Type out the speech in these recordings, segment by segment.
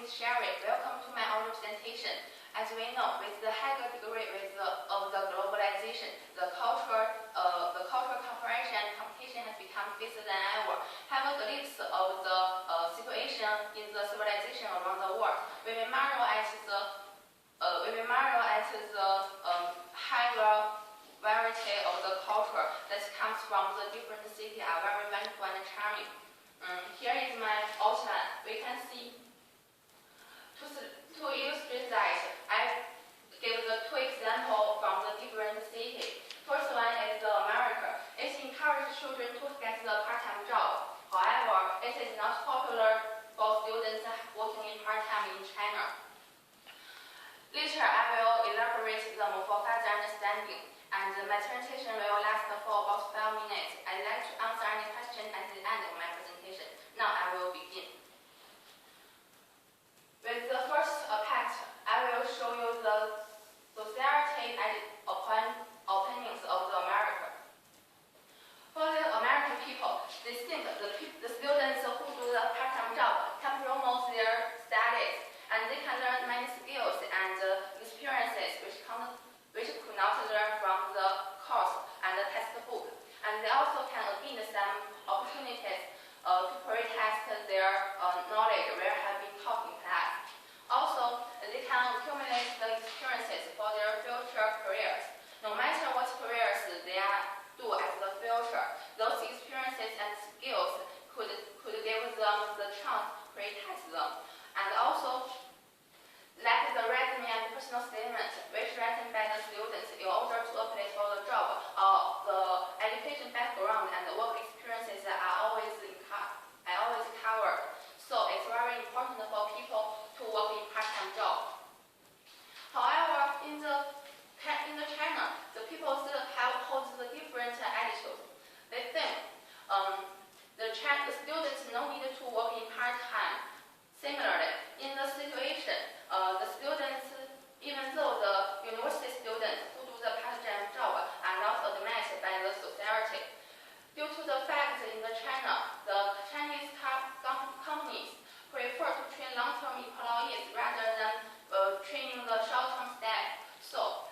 is Sherry. Welcome to my oral presentation. As we know, with the higher degree of the globalization, the cultural cooperation and competition has become fiercer than ever. Have a glimpse of the situation in the civilization around the world. We may marvel at the higher variety of the culture that comes from the different cities are very wonderful and charming. Here is my outline. We can see to illustrate that, I give the two examples from the different cities. First one is America. It encourages children to get the part-time job. However, it is not popular for students working in part-time in China. Later, I will elaborate them for further understanding, and my presentation will last for about 12 minutes. I'd like to answer any questions at the end of my presentation. Now I will begin. With the first part, I will show you the society opinions of the America. For the American people, they think the students who do the part-time job can promote their studies, and they can learn many skills and experiences which could not learn from the course and the textbook. And they also can gain some opportunities to pre-test their knowledge where have been taught in class. Also, they can accumulate the experiences for their future careers. No matter what careers they do as the future, those experiences and skills could give them the chance to pre-test them. And also, like the resume and personal statement, which written by the students in order to apply for the job, the education background and the work experiences are always covered. So it's very important for people to work in part-time job. However, in China, the people still hold the different attitudes. They think the students no need to work in part-time. Similarly, in the situation, the students, even though the university students who do the part-time job are not admitted by the society, due to the fact in China, the Chinese companies prefer to train long-term employees rather than training the short-term staff. So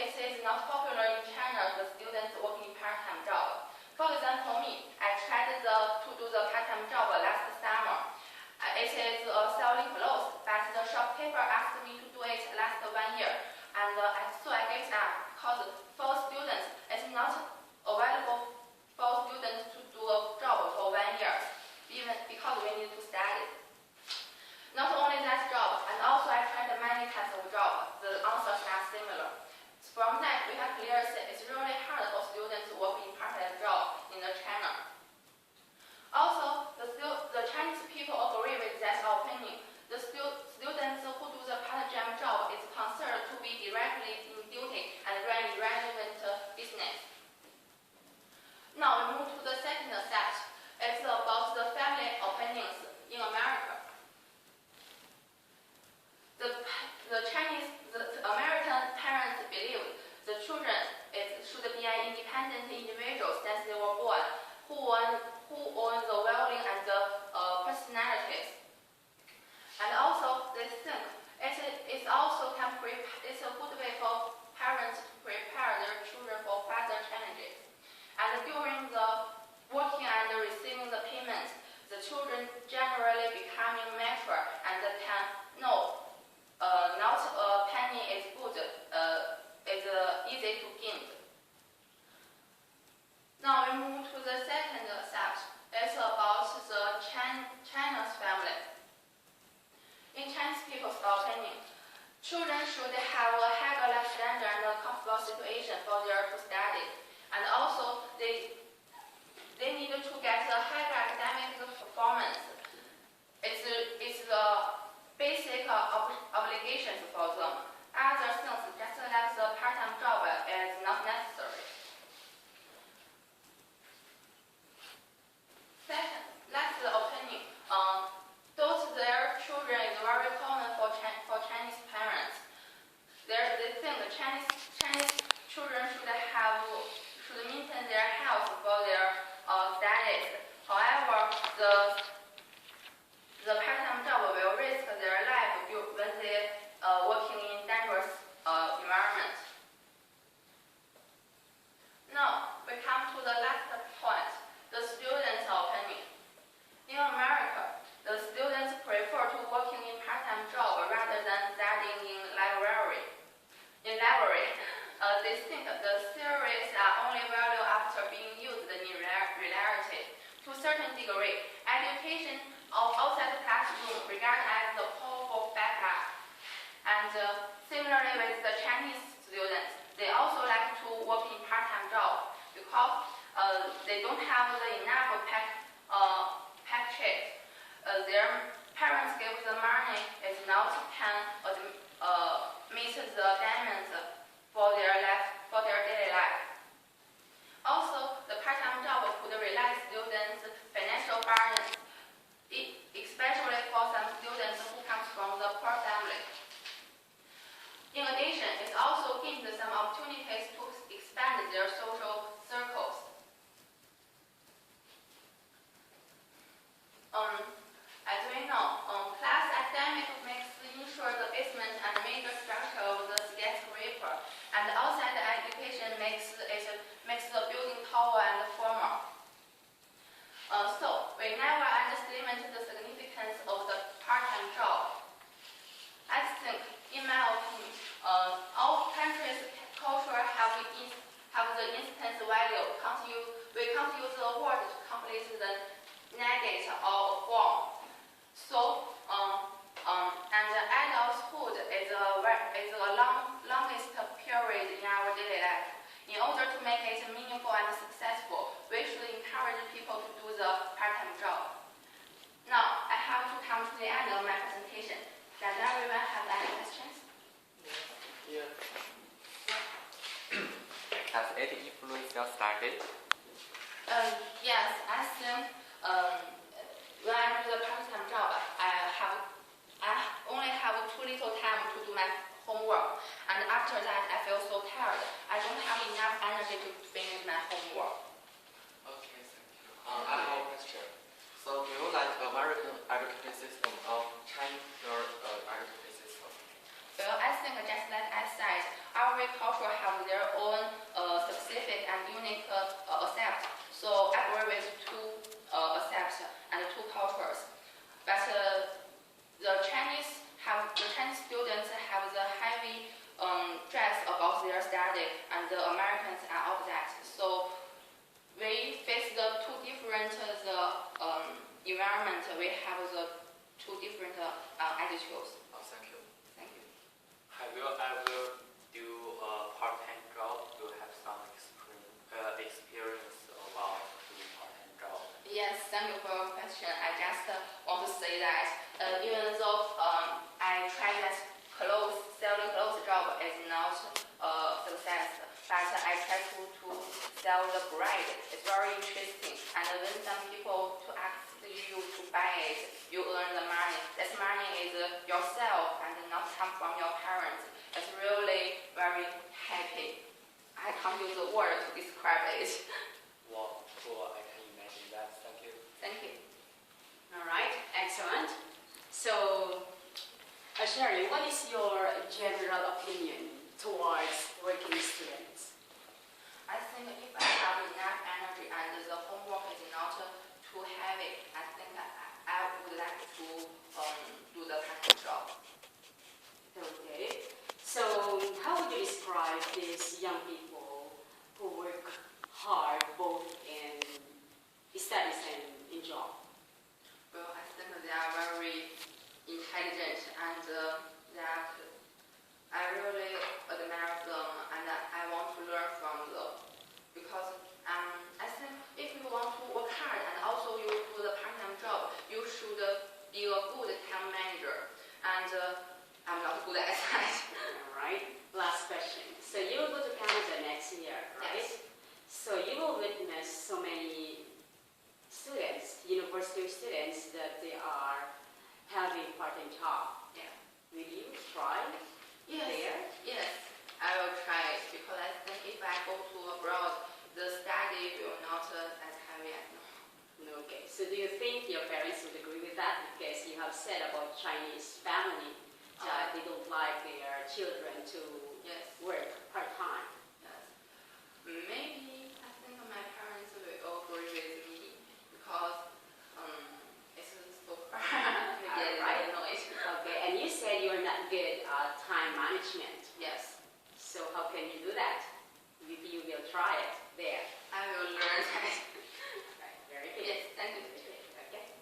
it is not popular in China, the students working part-time job. For example, me, I tried to do the part-time job last summer. It is selling clothes, but the shopkeeper asked me to do it last 1 year, and so I gave up because for students it's not available for students to do a job for 1 year, even because we need to study. Not only that job, and also I tried many types of jobs. The answers are similar. From that, we have clear that it's really hard for students to work in part-time job in China. Also, the Chinese people agree with that opinion. The students who do the part-time job is considered to be directly in duty and run irrelevant business. Now we move to the second set. It's about the family opinions in America. The American parents believe the children should be an independent individual since they were born, who own the well-being and the personalities. And also, they think it's a good way for parents to prepare their children for further challenges. And during the working and receiving the payments, the children generally becoming mature and can know not a penny is good, is easy to gain. Now we move to the second set. It's about the China's family. In Chinese people's opinion, children should have a higher life standard and a comfortable situation for their to study. And also, they need to get a higher academic performance. It's the basic obligations for them. Other things, just like the part-time job, is not necessary. Second, that's the opinion. Those their children is very common for Chinese parents. Their regarded as the powerful backup. And similarly with the Chinese students, they also like to work in part-time job because they don't have enough paycheck. Their parents give the money is not can meet the demands for their daily life. Also, the part-time job could relieve students' financial burdens, especially for some students who come from the poor family. In addition, it also gives some opportunities to expand their social circles. As we know, class academic makes ensure the basement and major structure of the skyscraper, and outside education makes the building taller and firmer. So we never underestimate the significance of the part-time job. I think, in my opinion, all countries' culture have the instance value. We can't use the word to complete the negate or form. So, and adulthood is the longest period in our daily life. In order to make it meaningful and successful, we should encourage people to do the part-time job. Now, I have to come to the end of my presentation. Does everyone have any questions? Yeah. Has it influenced your study? Yes, I think when I do the part-time job, I only have too little time to do my homework, and after that I feel so tired. I don't have enough energy to finish my homework. Okay, thank you. I have a question. So, do you like American education system or Chinese education system? Well, I think just like I said, every culture have their own specific and unique accept. So I agree with two accepts and two cultures. But the Chinese students have the heavy stress about their study, and the Americans are opposite. So we face the two different environment. We have the two different attitudes. Oh, thank you. Thank you. Have you ever do a part-time job? Do you have some experience about doing part-time job? Yes, thank you for your question. I just want to say that even though I tried that selling clothes job is not a success, but I try to sell the bread. It's very interesting. And when some people to ask you to buy it, you earn the money. That money is yourself and not come from your parents. It's really very happy. I can't use the word to describe it. Wow, cool. I can imagine that. Thank you. Thank you. All right, excellent. So, Sherry, what is your general opinion towards working students? I think if I have enough energy and the homework is not too heavy, I think I would like to do the part-time job. Okay. So, how would you describe these young people who work hard both in studies and in job? Well, I think they are very intelligent and I really admire them and I want to learn from them because I think if you want to work hard and also you do the part-time job, you should be a good time manager, and I'm not good at that. All right. Last question. So you will go to Canada next year, right? Yes. So you will witness so many students, university students, that they are having part-time job. Yeah. Will you try Yes. there? Yes, I will try it because I think if I go to abroad, the study will not as heavy as now. Okay. So do you think your parents would agree with that? Because you have said about Chinese family that they don't like their children to Yes. work part-time. Yes. Maybe I think my parents will agree with me because it's so hard to get Right. noise. Okay. And you said you are not good at time management. Yes, So how can you do that? If you will try it there. I will learn that. Right. Very good. Yes, thank you. Okay.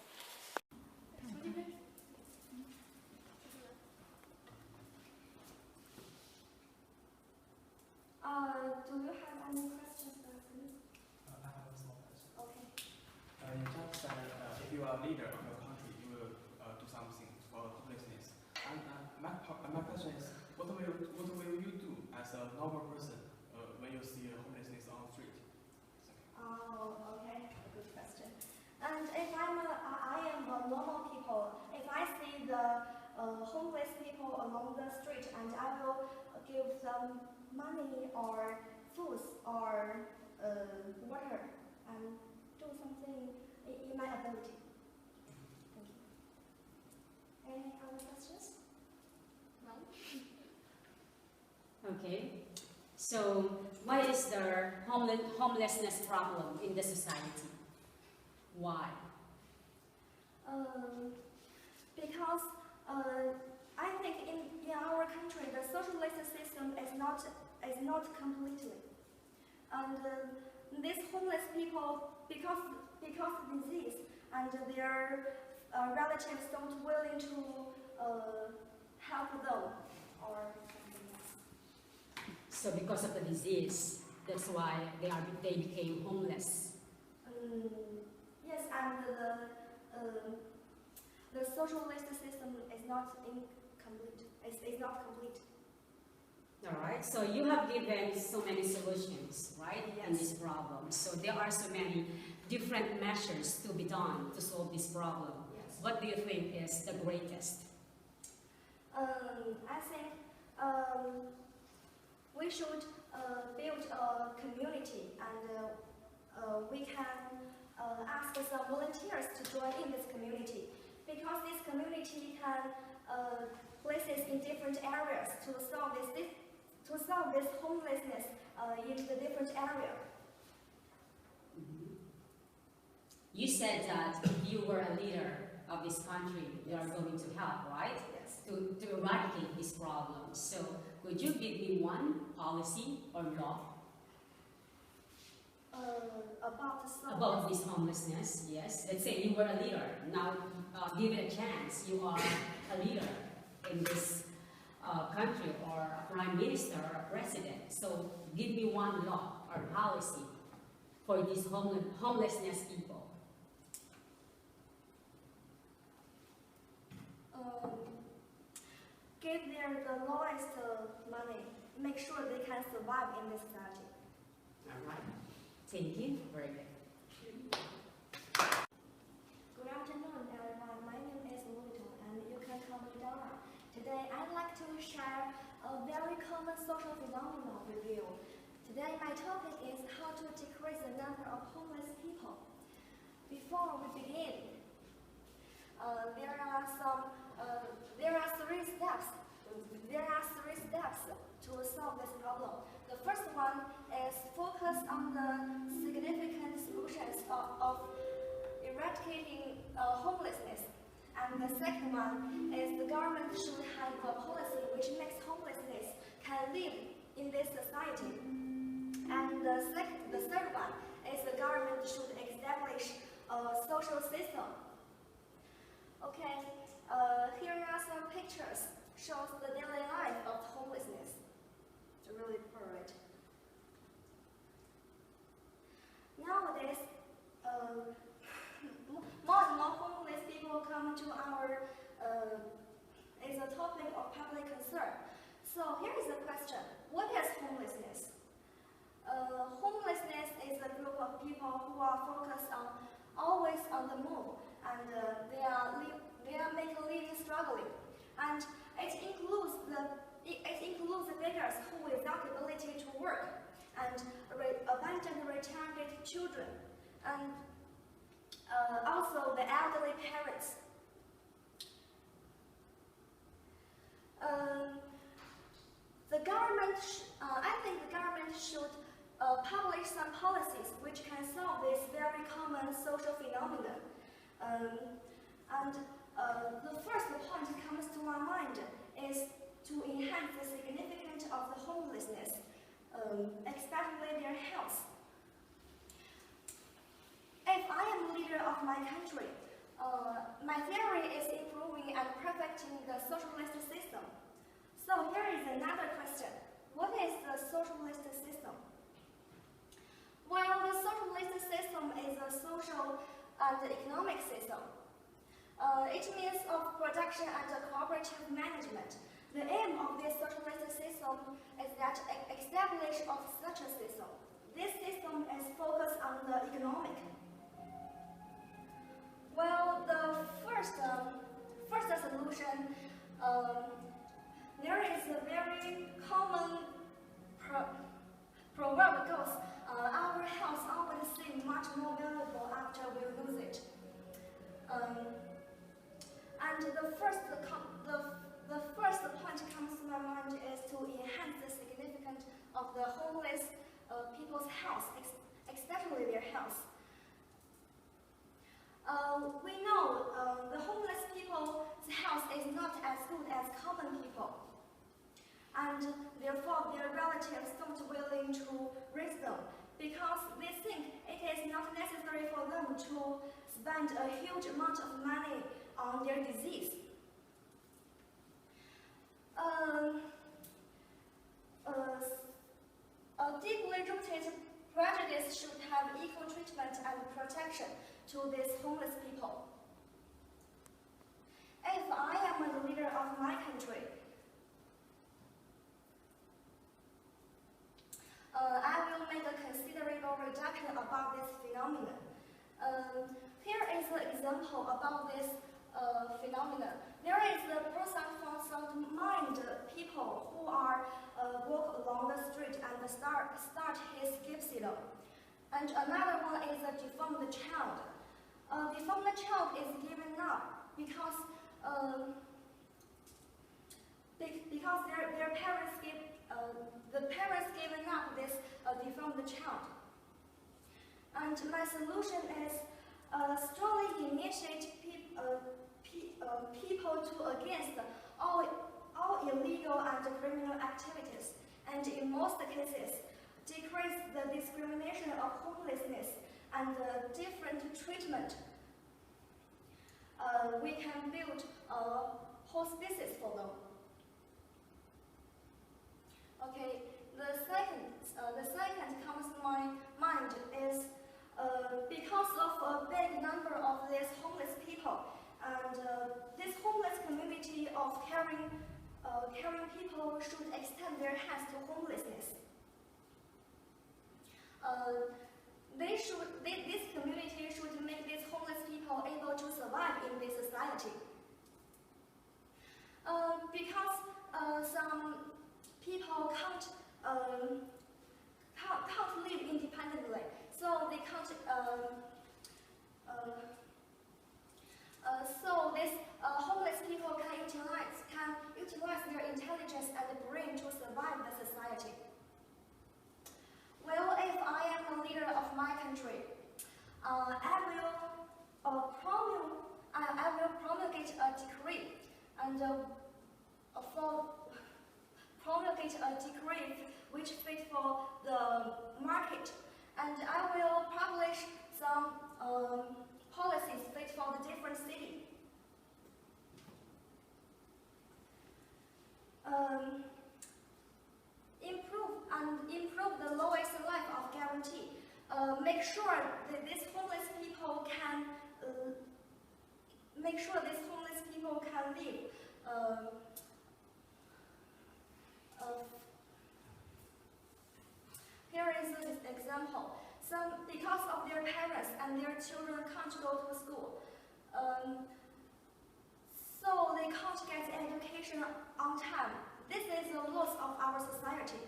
a normal person when you see homelessness on the street? Oh, okay, good question. And if I am a normal people, if I see the homeless people along the street, and I will give them money or food or water and do something in my ability. Thank you. Any other questions? None? Okay. So, what is the homelessness problem in the society? Why? Because I think in our country the socialist system is not completely, and these homeless people, because of disease and their relatives don't willing to help them or something else. So because of the disease, that's why they became homeless. Yes, and the socialist system is not incomplete. It's not complete. All right. So you have given so many solutions, right, in Yes. this problem. So there are so many different measures to be done to solve this problem. Yes. What do you think is the greatest? I think we should build a community, and we can ask some volunteers to join in this community, because this community can places in different areas to solve this homelessness in the different area. You said that if you were a leader of this country, you are going to help, right? Yes. To eradicate this problem. So could you give me one policy or law about this homelessness? Yes. Let's say you were a leader. Now give it a chance. You are a leader in this country, or a prime minister or a president. So give me one law or policy for these homelessness people. Give the lowest money. Make sure they can survive in this society. All right. Thank you. Very good. Good afternoon, everyone. My name is Lulito, and you can call me Dora. Today, I'd like to share a very common social phenomenon with you. Today, my topic is how to decrease the number of homeless people. Before we begin, there are three steps. There are three steps to solve this problem. The first one is focus on the significant solutions of eradicating homelessness. And the second one is the government should have a policy which makes homelessness can live in this society. And the third one is the government should establish a social system. Okay, here are some pictures. Shows the daily life of homelessness. It's really poor, right? Nowadays, more and more homeless people come to our is a topic of public concern. So here is the question: what is homelessness? Homelessness is a group of people who are focused on always on the move, and they are making a living struggling, and it includes the beggars who without ability to work, and abandoned retarded children, and also the elderly parents. I think the government should publish some policies which can solve this very common social phenomenon. The first point that comes to my mind is to enhance the significance of the homelessness, especially their health. If I am leader of my country, my theory is improving and perfecting the socialist system. So here is another question. What is the socialist system? Well, the socialist system is a social and economic system. It means of production and cooperative management. The aim of this socialist system is that establish of such a system. This system is focused on the economic. Well, the first solution, there is a very common proverb goes, our health always seems much more valuable after we lose it. And the first point comes to my mind is to enhance the significance of the homeless people's health, especially their health. We know the homeless people's health is not as good as common people, and therefore their relatives don't willing to raise them because they think it is not necessary for them to spend a huge amount of money on their disease. A deeply rooted prejudice should have equal treatment and protection to these homeless people. If I am a leader of my country, I will make a considerable reduction about this phenomenon. Here is an example about this phenomenon. There is a person from some mind people who are walk along the street and start his gypsy. And another one is a deformed child. Deformed child is given up because their parents give the parents given up this deformed child. And my solution is strongly initiate people to against all illegal and criminal activities, and in most cases, decrease the discrimination of homelessness and different treatment. We can build hospices for them. Okay, the second comes to my mind is because of a big number of these homeless people, and this homeless community of caring people should extend their hands to homelessness. This community should make these homeless people able to survive in this society. Because some people can't live independently, so they can't. So these homeless people can utilize their intelligence and brain to survive the society. Well, if I am a leader of my country, I will promulgate a decree and promulgate a decree which fit for the market, and I will publish some policies fit for the different city. Improve the lowest life of guarantee. Make sure that these homeless people can live. Here is an example. Because of their parents and their children can't go to school, so they can't get education on time. This is a loss of our society.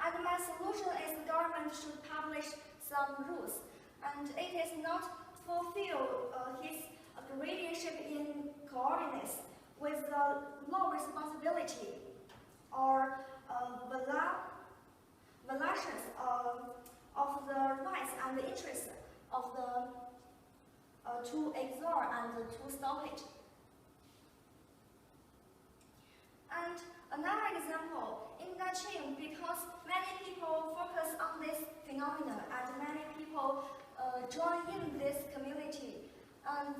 And my solution is the government should publish some rules, and it is not fulfill his guardianship in coordinates with the law responsibility or violations of the rights and the interests of the to exert and to stop it. And another example, in Daqing, because many people focus on this phenomenon and many people join in this community, and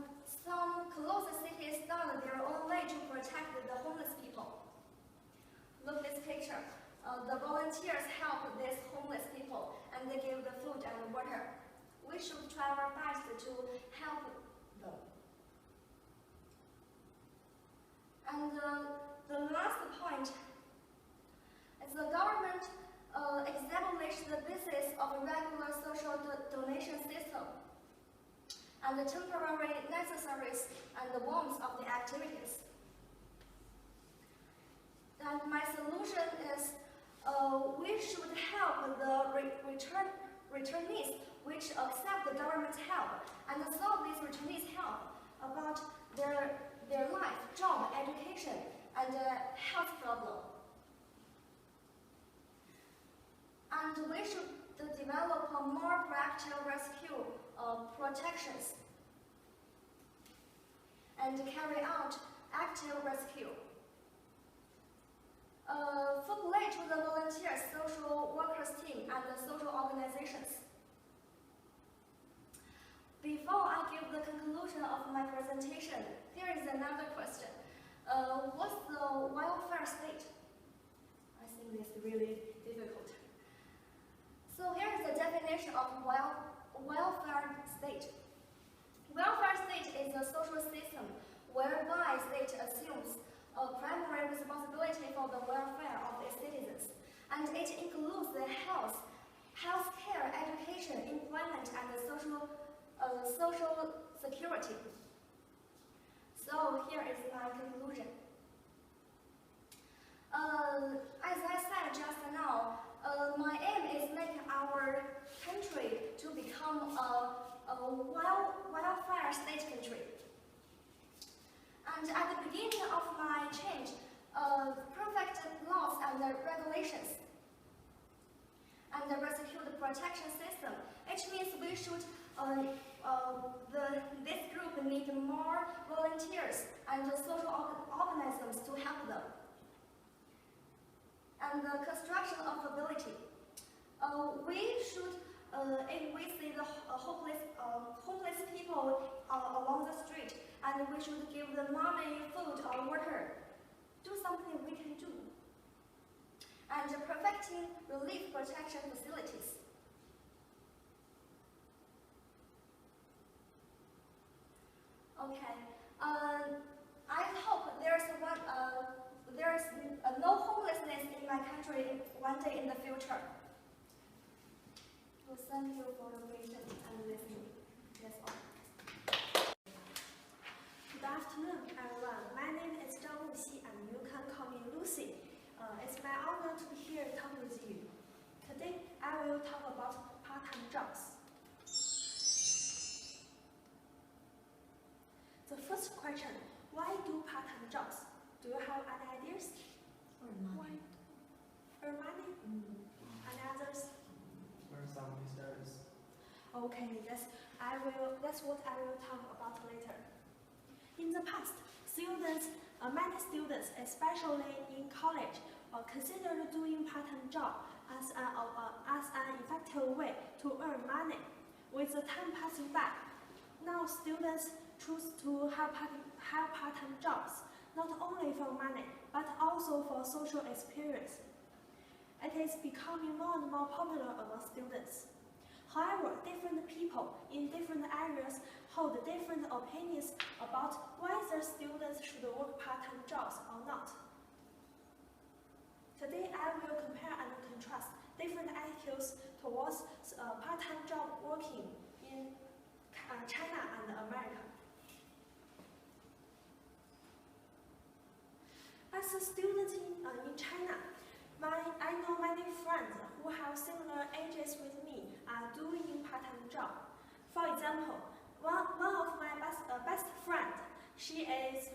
some close cities started their own way to protect the homeless people. Look at this picture. The volunteers help these homeless people and they give the food and water. We should try our best to help them. And The last point is the government established the basis of a regular social donation system and the temporary necessaries and the wants of the activities. And my solution is we should help the returnees which accept the government's help and solve these returnees' help about their life, job, education, and health problem. And we should develop a more proactive rescue protections and carry out active rescue. Fully to the volunteers, social workers team, and the social organizations. Before I give the conclusion of my presentation, here is another question. What's the welfare state? I think this is really difficult. So here is the definition of welfare state. Welfare state is a social system whereby state assumes a primary responsibility for the welfare of its citizens, and it includes the health care, education, employment, and the social security. So here is my conclusion. As I said just now, my aim is make our country to become a welfare state country. And at the beginning of my change, perfect laws and regulations and the rescue protection system, it means we should, this group need more volunteers and social organisms to help them. And the construction of ability. We should, if we see the homeless people along the street, and we should give them money, food, or water. Do something we can do. And perfecting relief protection facilities. Okay. I hope there's no homelessness in my country one day in the future. Well, thank you for your patience and listening. That's all. Good afternoon, everyone. My name is Zhang Wuxi, and you can call me Lucy. It's my honor to be here to talk with you. Today, I will talk about part-time jobs. The first question, why do part-time jobs? Do you have any ideas? Why? Earn money? And others? Learn some histories. Okay, that's what I will talk about later. In the past, many students, especially in college, considered doing part-time job as an effective way to earn money. With the time passing by, now students choose to have part-time jobs, not only for money, but also for social experience. It is becoming more and more popular among students. However, different people in different areas hold different opinions about whether students should work part-time jobs or not. Today, I will compare and contrast different attitudes towards part-time job working in China and America. As a student in China, I know many friends who have similar ages with me are doing part-time job. For example, one of my best friend, she is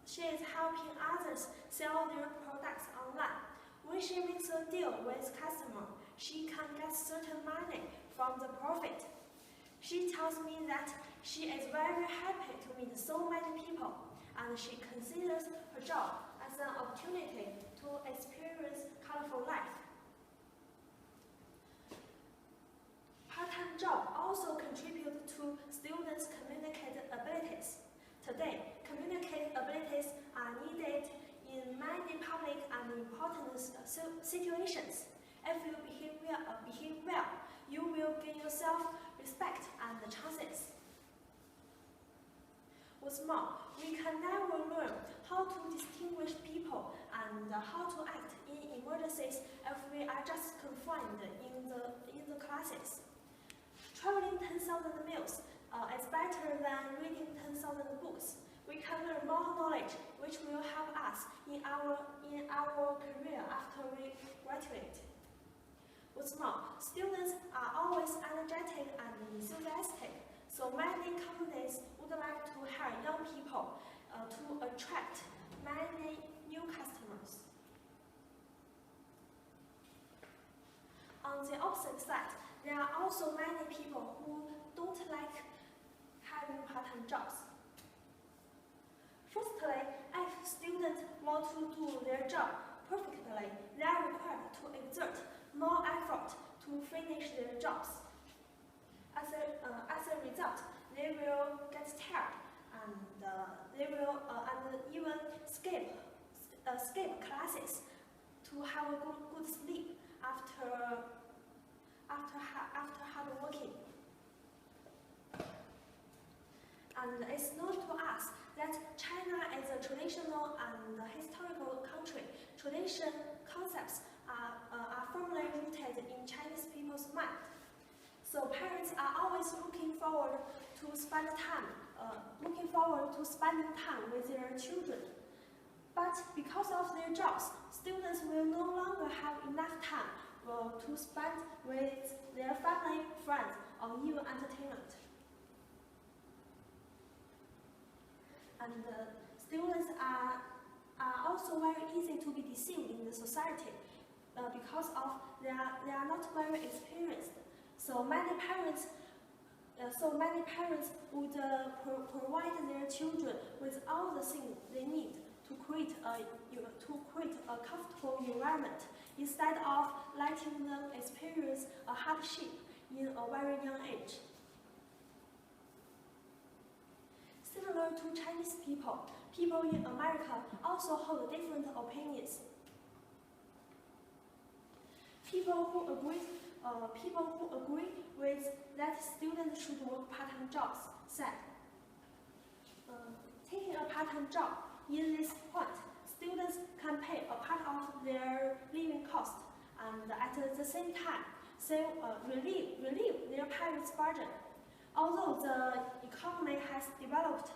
helping others sell their products online. When she makes a deal with customer, she can get certain money from the profit. She tells me that she is very happy to meet so many people, and she considers her job as an opportunity to experience colorful life. Part-time job also contribute to students' communicative abilities. Today, communicative abilities are needed in many public and important situations. If you behave well, you will gain yourself respect and chances. What's more, we can never learn how how to distinguish people and how to act in emergencies if we are just confined in the classes. Traveling 10,000 miles is better than reading 10,000 books. We can learn more knowledge, which will help us in our career after we graduate. What's more, students are always energetic and enthusiastic, so many companies would like to hire young people to attract many new customers. On the opposite side, there are also many people who don't like having part-time jobs. Firstly, if students want to do their job perfectly, they are required to exert more effort to finish their jobs. As a result, they will get tired and they will even skip classes to have a good sleep after hard working. And it's known to us that China is a traditional and historical country. Tradition concepts are firmly rooted in Chinese people's mind. So parents are always looking forward to spending time with their children. But because of their jobs, students will no longer have enough time to spend with their family, friends, or even entertainment. And students are also very easy to be deceived in the society because of they are not very experienced. So many parents would provide their children with all the things they need to create a comfortable environment instead of letting them experience a hardship in a very young age. Similar to Chinese people, people in America also hold different opinions. People who agree with that students should work part-time jobs said, taking a part-time job in this point, students can pay a part of their living cost and at the same time relieve their parents' burden. Although the economy has developed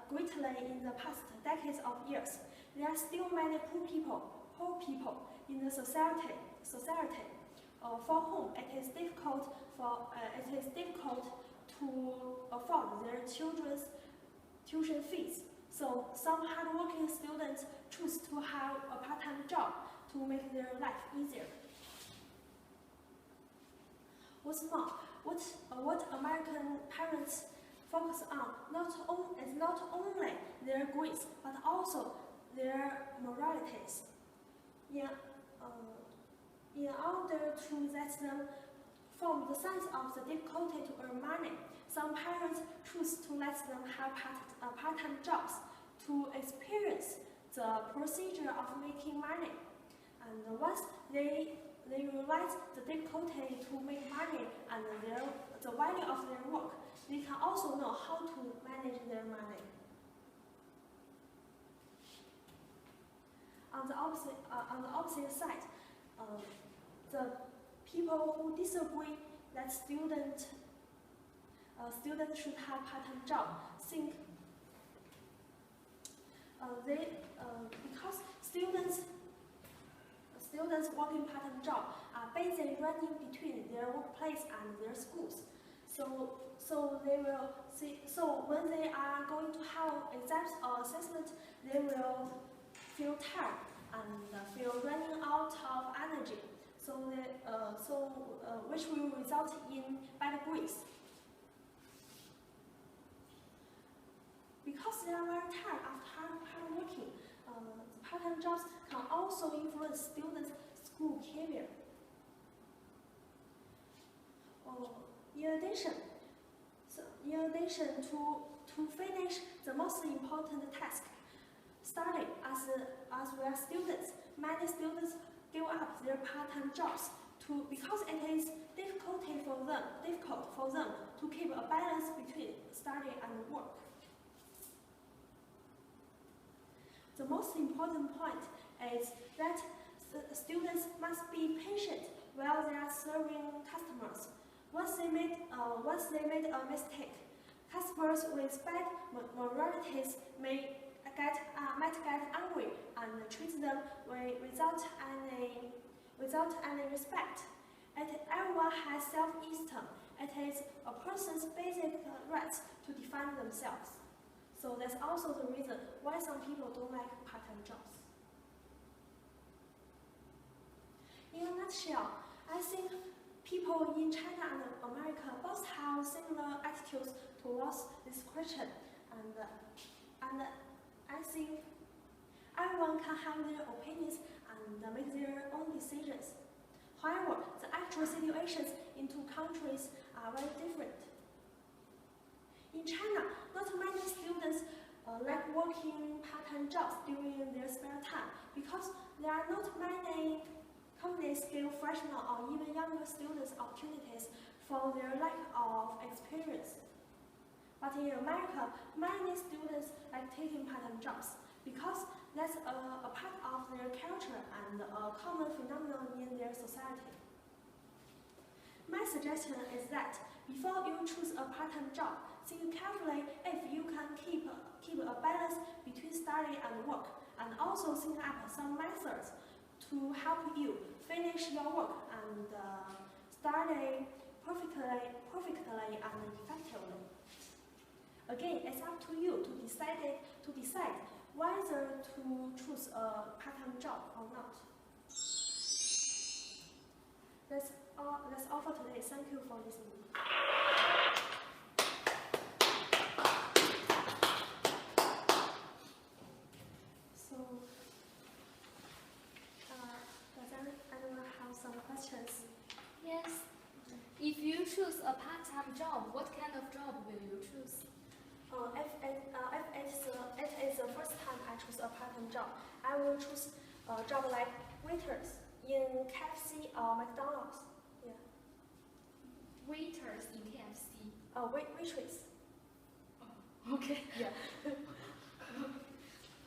greatly in the past decades of years, there are still many poor people in the society for whom it is difficult to afford their children's tuition fees. So some hardworking students choose to have a part-time job to make their life easier. What's more, what American parents focus on is not only their grades but also their moralities. In order to let them form the sense of the difficulty to earn money, some parents choose to let them have part-time jobs to experience the procedure of making money. And once they realize the difficulty to make money and the value of their work, they can also know how to manage their money. On the opposite side, the people who disagree that students should have part-time job think because students working part-time job are busy running between their workplace and their schools. So when they are going to have exams or assessment, they will feel tired and feel running out of energy. Which will result in bad grades. Because they are very tired after hard working, part-time jobs can also influence students' school behavior. In addition to finish the most important task, study as we are students, many students give up their part-time jobs because it is difficult for them to keep a balance between study and work. The most important point is that students must be patient while they are serving customers. Once they made a mistake, customers with bad moralities might get angry and treat them without any respect. And everyone has self-esteem. It is a person's basic right to defend themselves. So that's also the reason why some people don't like part-time jobs. In a nutshell, I think people in China and America both have similar attitudes towards this question, and I think everyone can have their opinions and make their own decisions. However, the actual situations in two countries are very different. In China, not many students like working part-time jobs during their spare time because there are not many companies give freshmen or even younger students opportunities for their lack of experience. But in America, many students like taking part-time jobs because that's a part of their culture and a common phenomenon in their society. My suggestion is that before you choose a part-time job, think carefully if you can keep a balance between study and work, and also think up some methods to help you finish your work and study perfectly and effectively. Again, it's up to you to decide whether to choose a part-time job or not. That's all for today. Thank you for listening. So, does anyone have some questions? Yes. If you choose a part-time job, what kind of job will you choose? If it is the first time I choose a part-time job, I will choose a job like waiters in KFC or McDonald's. Yeah. Waiters in KFC. Waitress. Okay. Yeah.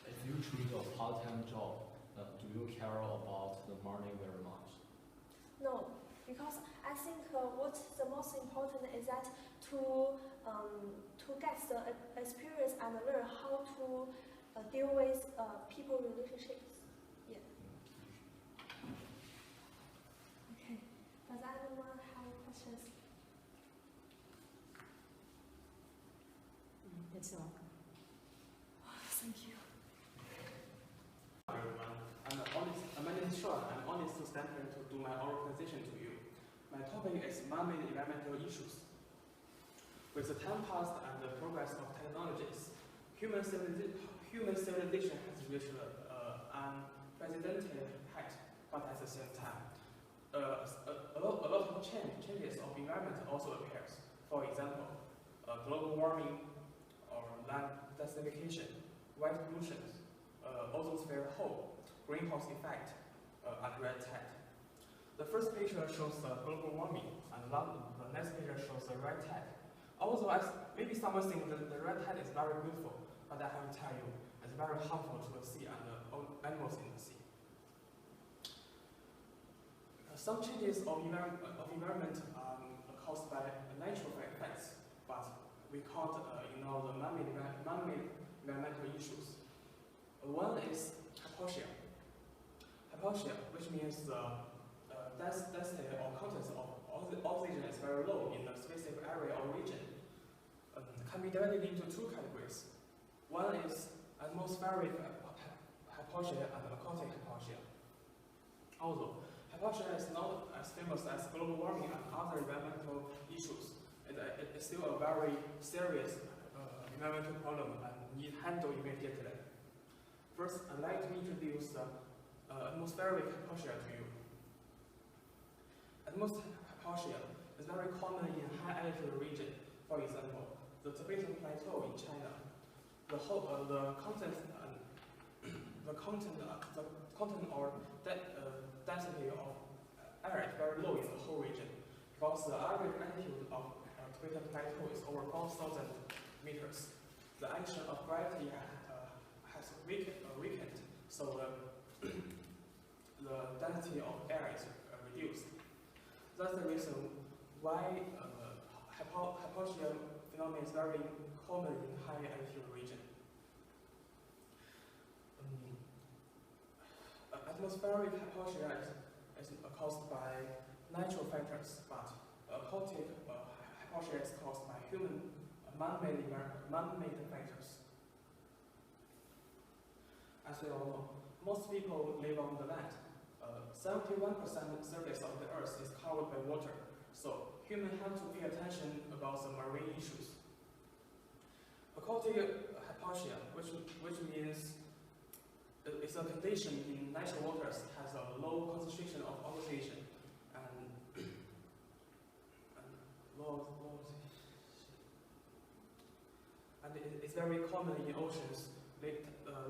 If you choose a part-time job, do you care about the money very much? No, because I think what's the most important is that to get the experience and learn how to deal with people relationships. Yeah. Okay. Does anyone have questions? That's all. Thank you. Everyone, my name is Sean. I'm honest to stand here to do my oral presentation to you. My topic is man-made environmental issues. With the time past and the progress of technologies, human civilization has reached an unprecedented height, but at the same time, a lot of changes of environment also appears. For example, global warming, or land desertification, wide pollution, ozone sphere hole, greenhouse effect, and red tide. The first picture shows global warming, and the next picture shows the red tide. Although maybe someone thinks that the red tide is very beautiful, but I have to tell you, it's very harmful to the sea and the animals in the sea. Some changes of environment are caused by natural effects, but we can't ignore the man-made environmental issues. One is hypoxia. Hypoxia, which means the density or content of oxygen is very low in a specific area or region, can be divided into two categories. One is atmospheric hypoxia and aquatic hypoxia. Although hypoxia is not as famous as global warming and other environmental issues, it is still a very serious environmental problem and need handled immediately. First, I'd like to introduce atmospheric hypoxia to you. Atmospheric hypoxia is very common in high altitude region. For example, the Tibetan Plateau in China. The content or density of air is very low in the whole region because the average altitude of Tibetan Plateau is over 4,000 meters. The action of gravity has weakened quality of air is reduced. That's the reason why hypoxia phenomenon is very common in high altitude region. Atmospheric hypoxia is caused by natural factors, but aquatic hypoxia is caused by human man-made factors. As we all know, most people live on the land. 71% surface of the earth is covered by water, so humans have to pay attention about the marine issues. Aquatic hypoxia, which means it's a condition in natural waters has a low concentration of oxygen and it's very common in oceans,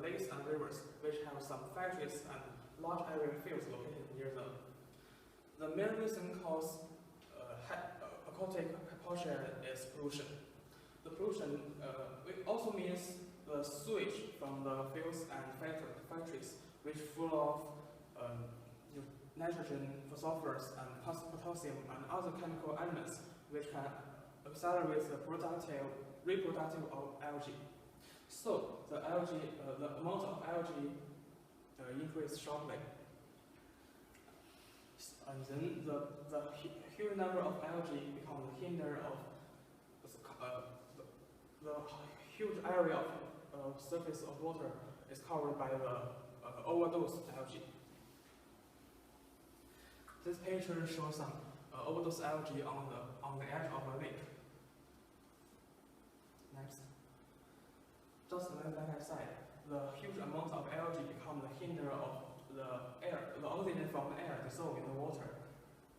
lakes and rivers, which have some factories and large area fields located near them. The main reason cause aquatic hypoxia is pollution. The pollution also means the sewage from the fields and factories, which full of nitrogen, phosphorus, and potassium, and other chemical elements, which can accelerate the reproductive of algae. So the amount of algae increase sharply, and then the huge number of algae become the hinder of the huge area of surface of water is covered by the overdose algae. This picture shows some overdose algae on the edge of a lake. Next. Just like I said, the huge amount of algae become the hinder of the oxygen from the air dissolved in the water.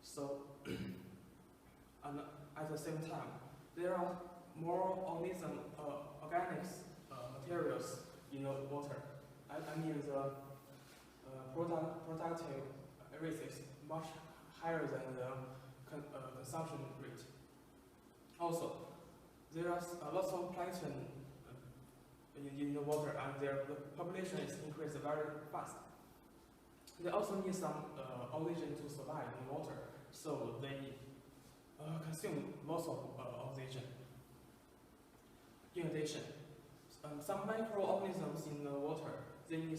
So, and at the same time, there are more organic materials in the water. I mean the productive rate is much higher than the consumption rate. Also, there are lots of plankton in the water, and the population is increased very fast. They also need some oxygen to survive in the water, so they consume lots of oxygen. In addition, some microorganisms in the water, they need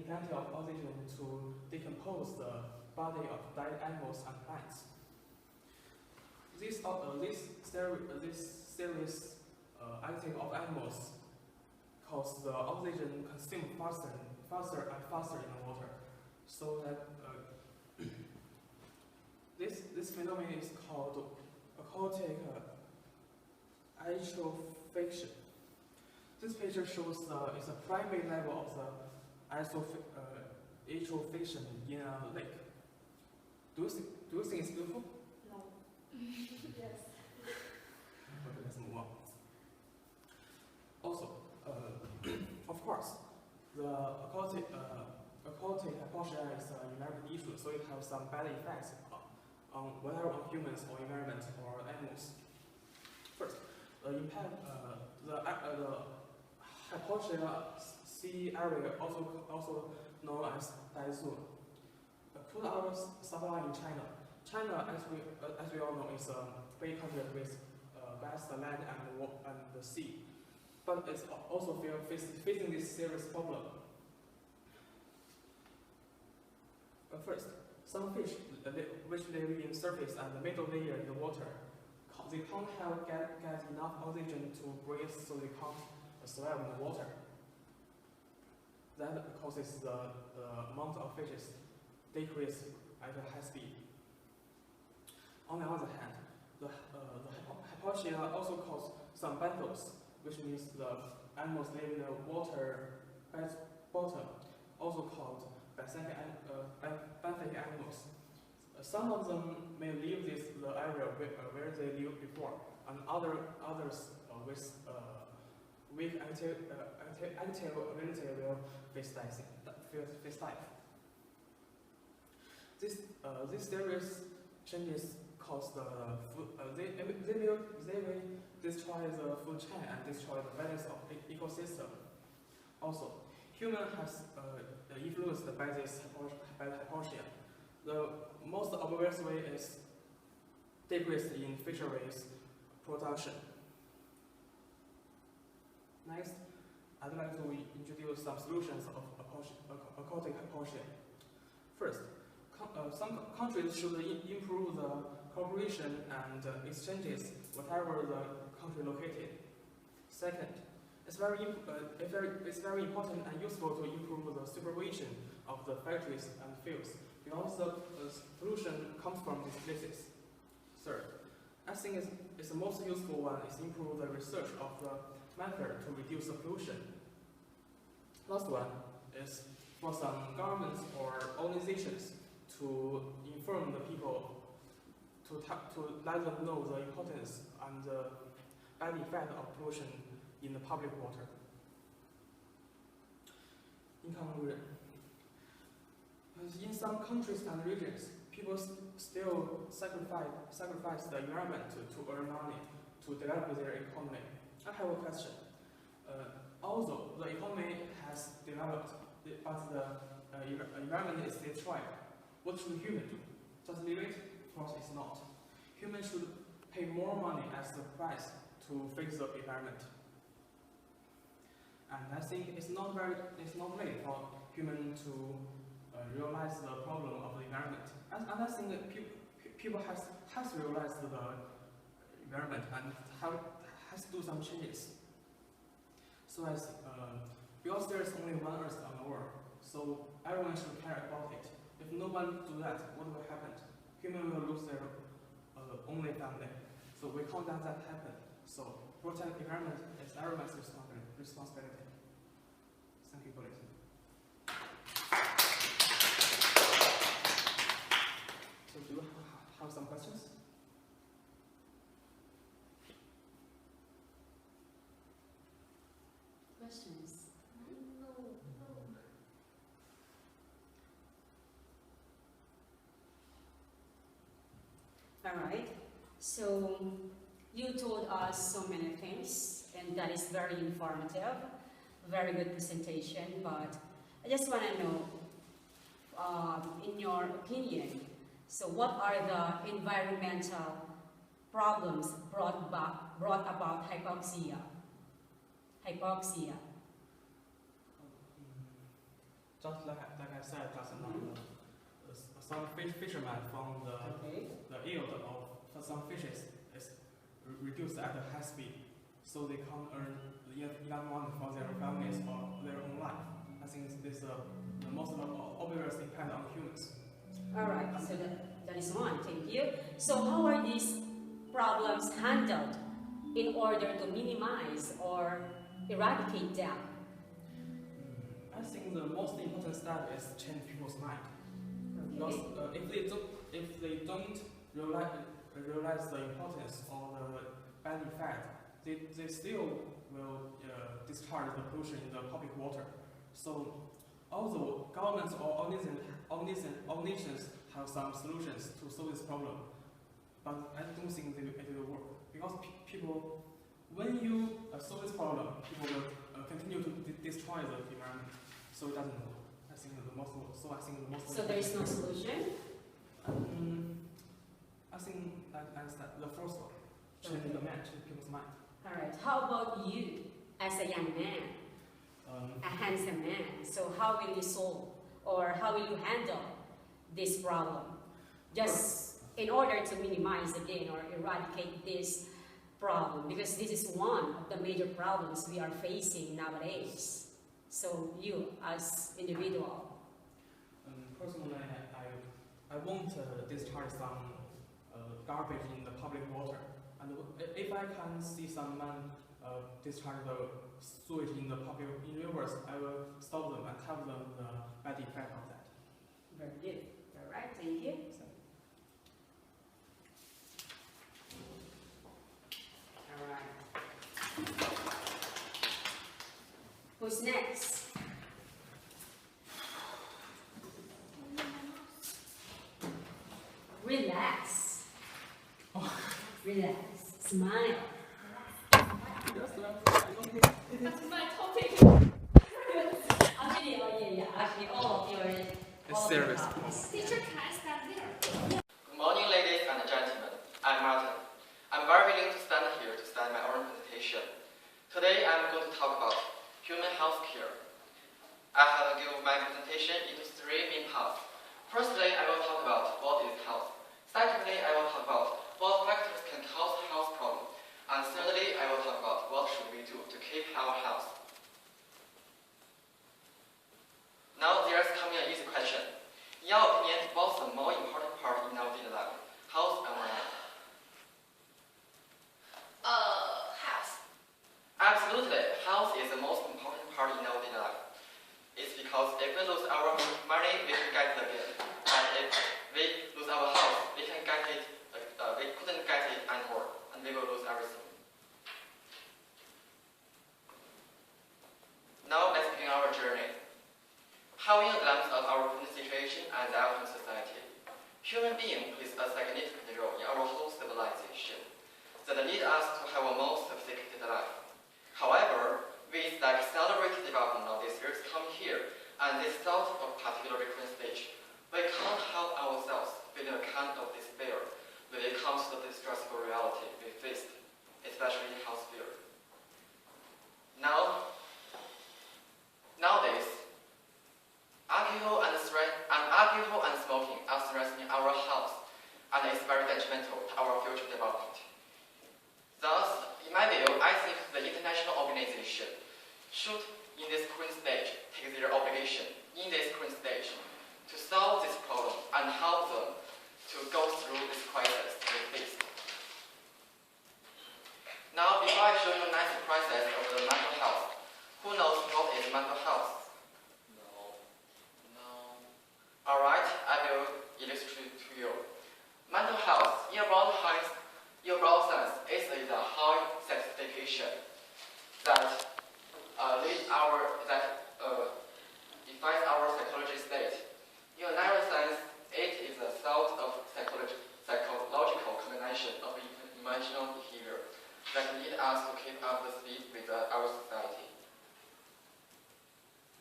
plenty of oxygen to decompose the body of dead animals and plants. This series acting of animals cause the oxygen consumed faster and faster in the water, so that this phenomenon is called aquatic eutrophication. This picture shows it's a primary level of the eutrophication in a lake. Do you think it's beautiful? No. Yes. Okay, let's move on. Also, of course, the aquatic hypoxia is an environmental issue, so it has some bad effects on whether on humans or environment or animals. First, the impact, the hypoxia sea area, also known as Daizun, put our supply in China. China, as we all know, is a big country with vast land and the sea, but it's also facing this serious problem. First, some fish which live in surface and the middle layer in the water, they can't get enough oxygen to breathe, so they can't survive in the water. That causes the amount of fishes decrease at a high speed. On the other hand, the hypoxia also causes some benthos, which means the animals live in the water bottom, also called benthic animals. Some of them may leave the area where they lived before, and others with weak active ability will face life. These serious changes cause the food. They will destroy the food chain and destroy the balance of the ecosystem. Also, human has influenced by this hypoxia. The most obvious way is decrease in fisheries production. Next, I'd like to introduce some solutions of aquatic hypoxia. First, some countries should improve the cooperation and exchanges whatever the country located. Second, it's very important and useful to improve the supervision of the factories and fields because the pollution comes from these places. Third, I think it's the most useful one is improve the research of the method to reduce the pollution. Last one is for some governments or organizations to inform the people to let them know the importance and the bad effect of pollution in the public water. In conclusion, in some countries and regions, people still sacrifice the environment to earn money, to develop their economy. I have a question. Although the economy has developed, but the environment is destroyed, what should humans do? Just leave it? Of course, it's not. Humans should pay more money as the price to fix the environment. And I think it's not late for humans to realize the problem of the environment. And I think that people has realized the environment and has to do some changes. So because there is only one Earth on the world, so everyone should care about it. If no one do that, what will happen? Humans will lose their only family. So we can't let that happen. So protect the environment is everyone's responsibility. Thank you for listening. So do you have some questions? Questions? All right. So you told us so many things, and that is very informative, very good presentation. But I just want to know, in your opinion, so what are the environmental problems brought about hypoxia? Just like I said just now, some fishermen found the yield of some fishes is reduced at a high speed, so they can't earn enough money for their families or their own life. I think this is the most obvious impact on humans. All right, so that is one. Thank you. So how are these problems handled in order to minimize or eradicate them? I think the most important step is change people's mind. Because if they don't realize the importance or the bad effect, they still will discharge the pollution in the public water. So although governments or organizations have some solutions to solve this problem, but I don't think it will work. Because people, when you solve this problem, people will continue to destroy the environment. So it doesn't work. I think the most. So there is no solution? I think that's the first one. Change people's mind. All right. How about you, as a young man, a handsome man? So how will you solve, or how will you handle this problem? Just in order to minimize again or eradicate this problem, because this is one of the major problems we are facing nowadays. So you, as individual. Personally, I won't discharge some garbage in the public water. And if I can see someone discharge the sewage in the public rivers, I will stop them and tell them the bad effect of that. Very good. All right. Thank you. All right. Who's next? Relax. Relax. Smile. That's my topic. Actually, Actually, all of your all of your serious. copies. Teacher, can I stand there? Good morning, ladies and gentlemen. I'm Martin. I'm very willing to stand here to start my own presentation. Today, I'm going to talk about human health care. I have given my presentation into three main parts. Firstly, I will talk about what is health. Secondly, I will talk about what factors can cause health problems. And thirdly, I will talk about what should we do to keep our health. Now, there's coming an easy question. In your opinion, what's the more important part in our daily life? Health and wellness? House. Absolutely, health is the most important part in our daily life. It's because if we lose our money, we can get it again. And if we lose our house, we can get it. We couldn't get it anymore, and we will lose everything. Now let's begin our journey. Having a glimpse of our current situation and our current society, human beings plays a significant role in our whole civilization that lead us to have a more sophisticated life. However, with the accelerated development of these years come here, and this thought of particular current stage, we can't help ourselves feeling a kind of despair when it comes to the stressful reality we faced, especially in health field. Nowadays, alcohol and smoking are threatening our health, and it's very detrimental to our future development. Thus, in my view, I think the international organization should, in this current stage, take their obligation in this current stage to solve this problem and help them to go through this crisis we face. Now, before I show you a nice process of the mental health, who knows what is mental health? No. Alright, I will illustrate to you. Mental health, in a broad sense, is a high satisfaction that defines our psychology state. In a narrow sense, it is a sort of psychological combination of emotional behavior that lead us to keep up the speed with our society.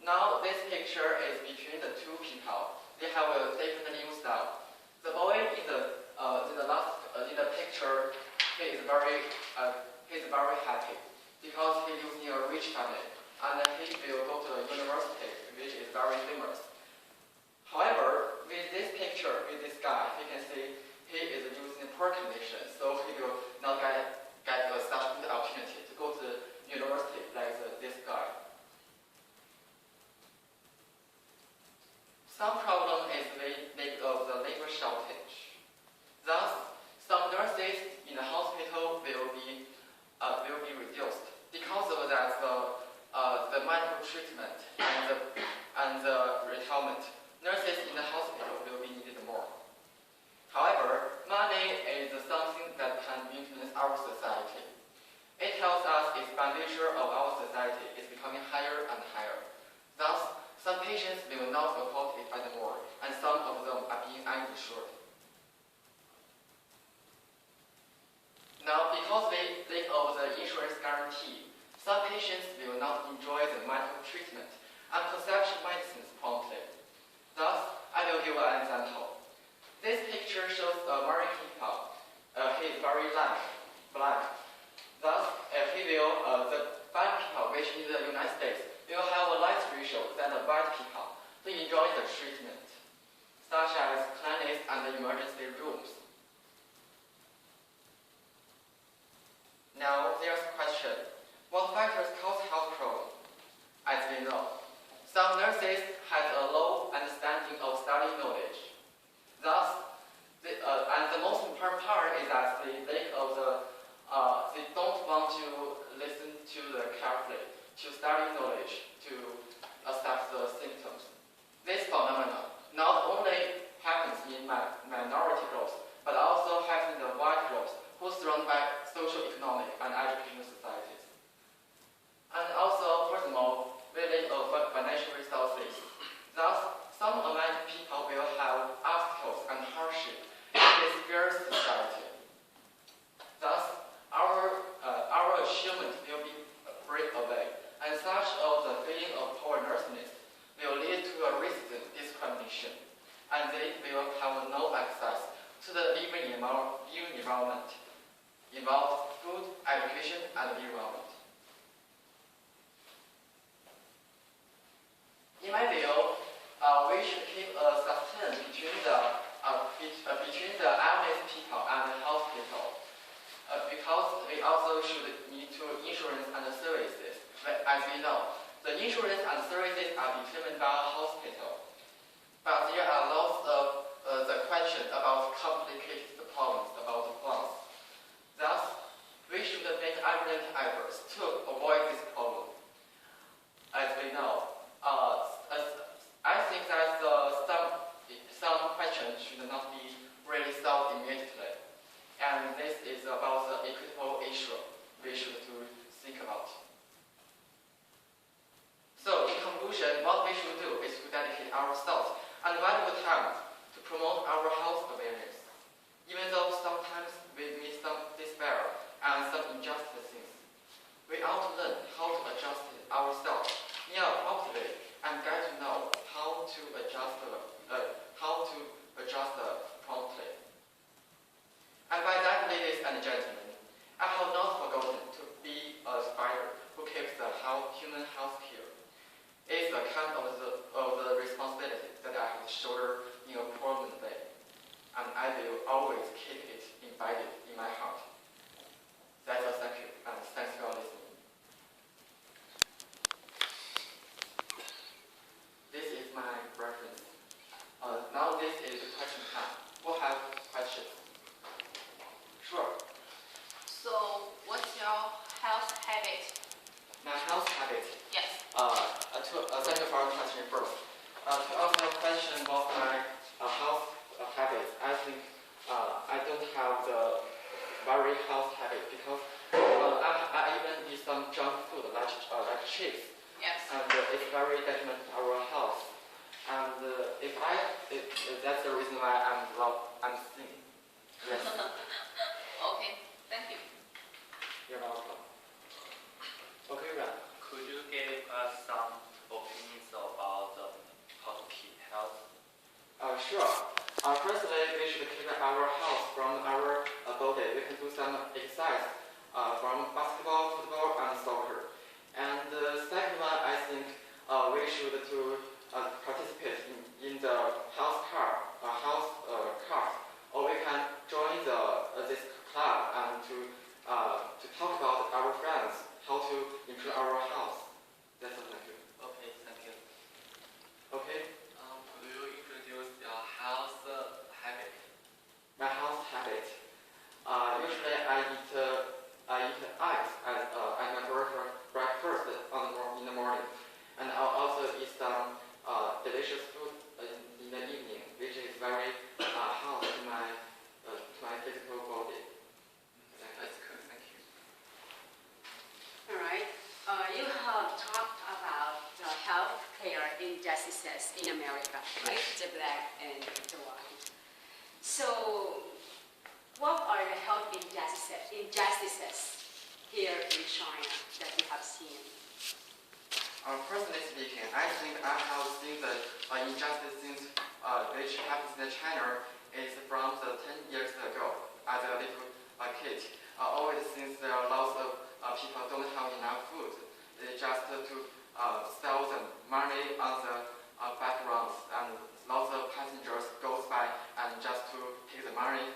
Now, this picture is between the two people. They have a different new style. The boy in the picture, he is very happy because he lives in a rich family, and he will go to a university which is very famous. However, with this picture, with this guy, you can see he is using poor conditions, so he will not get such good opportunity to go to university like this guy. Some problem is of the labor shortage. Thus, some nurses in the hospital will be reduced because of that. The medical treatment and the retirement, nurses in the hospital will be needed more. However, money is something that can influence our society. It tells us the expenditure of our society is becoming higher and higher. Thus, some patients will not afford it anymore, and some of them are being uninsured. Now, because we lack of the insurance guarantee, some patients will not enjoy the medical treatment and consumption medicines promptly. Thus, I will give an example. This picture shows the American people. He is very black. Thus, the black people, which in the United States, will have a less ratio than the white people to enjoy the treatment, such as clinics and the emergency rooms. Now, there's a question. What factors cause health problems? As we know, some nurses had a low understanding of study knowledge. Thus, and the most important part is that they don't want to listen to the carefully, to study knowledge, to assess the symptoms. This phenomenon not only happens in minority groups, but also happens in the white groups who are surrounded by social, economic, and educational societies. And also, furthermore, we lack of financial resources. and they will have no access to the living environment, involves food, education, and the environment. In my view, we should keep a sustain between the illness people and the health people, because we also should need to insurance and services. As we know, the insurance and services are determined by a hospital, but there are lots of the questions about complicated problems about the plans. Thus, we should make urgent efforts to avoid this problem. As we know, I think that some questions should not be really solved immediately, and this is about the equitable issue we should think about. So, in conclusion, what we should do is to dedicate ourselves and valuable time to promote our health awareness, even though sometimes we meet some despair and some injustices. We ought to learn how to adjust ourselves properly and get to know how to adjust promptly. And by that, ladies and gentlemen, I have not forgotten to be a spider who keeps the human health care. It's a kind of the responsibility that I have to shoulder in a prominent way, and I will always keep it embedded in my heart. That's all. Thank you, and thanks for listening. This is my reference. Now this is the question time. Who have questions? Sure. So, what's your health habit? My health habit. Yes. Thank you for your question first. To answer your question about my health habits, I think I don't have the very health habit because I even eat some junk food like chips. Yes. And it's very detrimental to our health. And that's the reason why I'm thin. Yes. Okay. Thank you. You're welcome. Okay, Ran. Could you give us some opinions about how to keep health? Sure. Firstly, we should keep our health from our body. We can do some exercise from basketball, football, and soccer. And the second one, I think we should participate in the health class, or we can join this club and to talk about our friends how to improve our health. That's all. Thank you. Okay, thank you. Okay. Could you introduce your health habit? My health habit. Usually I eat eggs as my breakfast in the morning, and I'll also eat some delicious food in the evening, which is very healthy to my physical body. That's good, thank you. All right. You have talked about the health care injustices in America, right? The black and the white. So, what are the health injustices here in China that you have seen? Personally speaking, I think I have seen the injustices which happens in China is from the 10 years ago as a little kid. Always since there are lots of people don't have enough food, they just to sell the money on the backgrounds, and lots of passengers goes by and just to take the money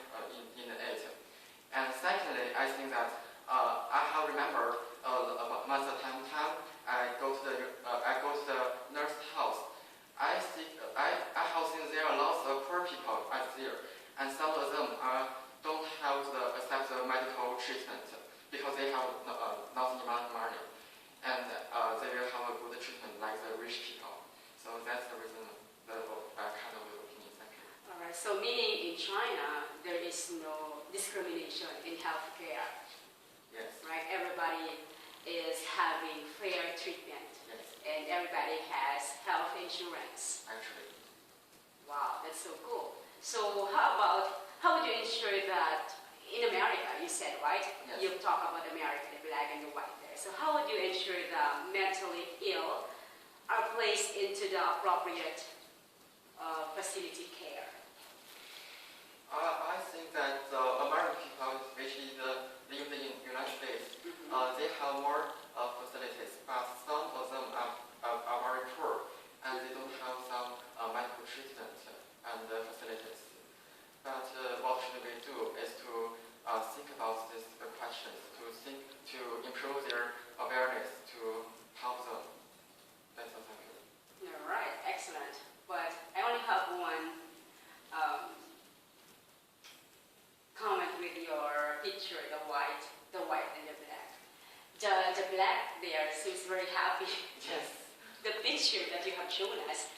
in it. And secondly, I think that I have remembered about once upon a time I go to the nurse house. I have seen there are lots of poor people out there, and some of them don't have accept the medical treatment because they have not enough money, and they will have a good treatment like the rich people. So that's the reason that I kind of opinion. Thank you. All right. So, meaning in China there is no discrimination in healthcare. Yes. Right? Everybody is having fair treatment. Yes. And everybody has health insurance. Actually. Wow, that's so cool. So how would you ensure that in America, you said, right? Yes. You talk about America, the black and the white there. So how would you ensure the mentally ill are placed into the appropriate facility care? I think that the American people, which is live in the United States, they have more facilities, but some of them are very poor, and they don't have some medical treatment and facilities. But what should we do is to think about these questions, to improve their awareness, to help them. That's all, thank you. All right, excellent. But I only have one comment with your picture, the white and the black. The black there seems very happy. Yes. The picture that you have shown us,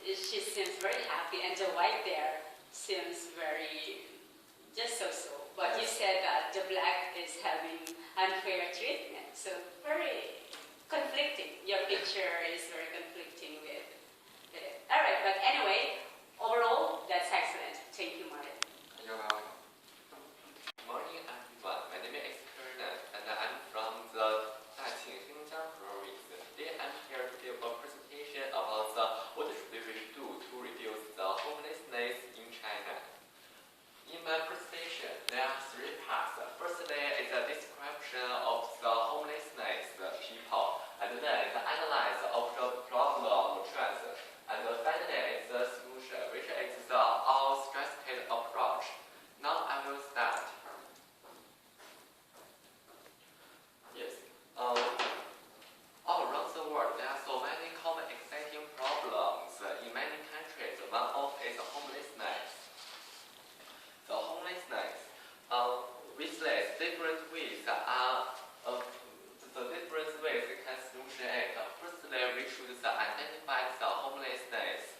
she seems very happy, and the white there seems very just so-so. But you said that the black is having unfair treatment, so very conflicting. Your picture is very conflicting with it. All right, but anyway, overall, that's excellent. Thank you, Martin. You're welcome. Good morning, everyone. My name is Kernan, and I'm from the Daqing Xinjiang province. Today, I'm here to give a presentation about what should we do to reduce the homelessness in China. In my presentation, there are three parts. Firstly is a description of the homelessness people, and then the analysis of the problem trends, and finally is the solution, which is the all-stress-based approach. Now I will start. Yes. All around the world, there are so many common exciting problems in many countries. One of is homelessness. The homelessness, with less different ways the different ways we can solution it. Firstly, we should identify the homelessness.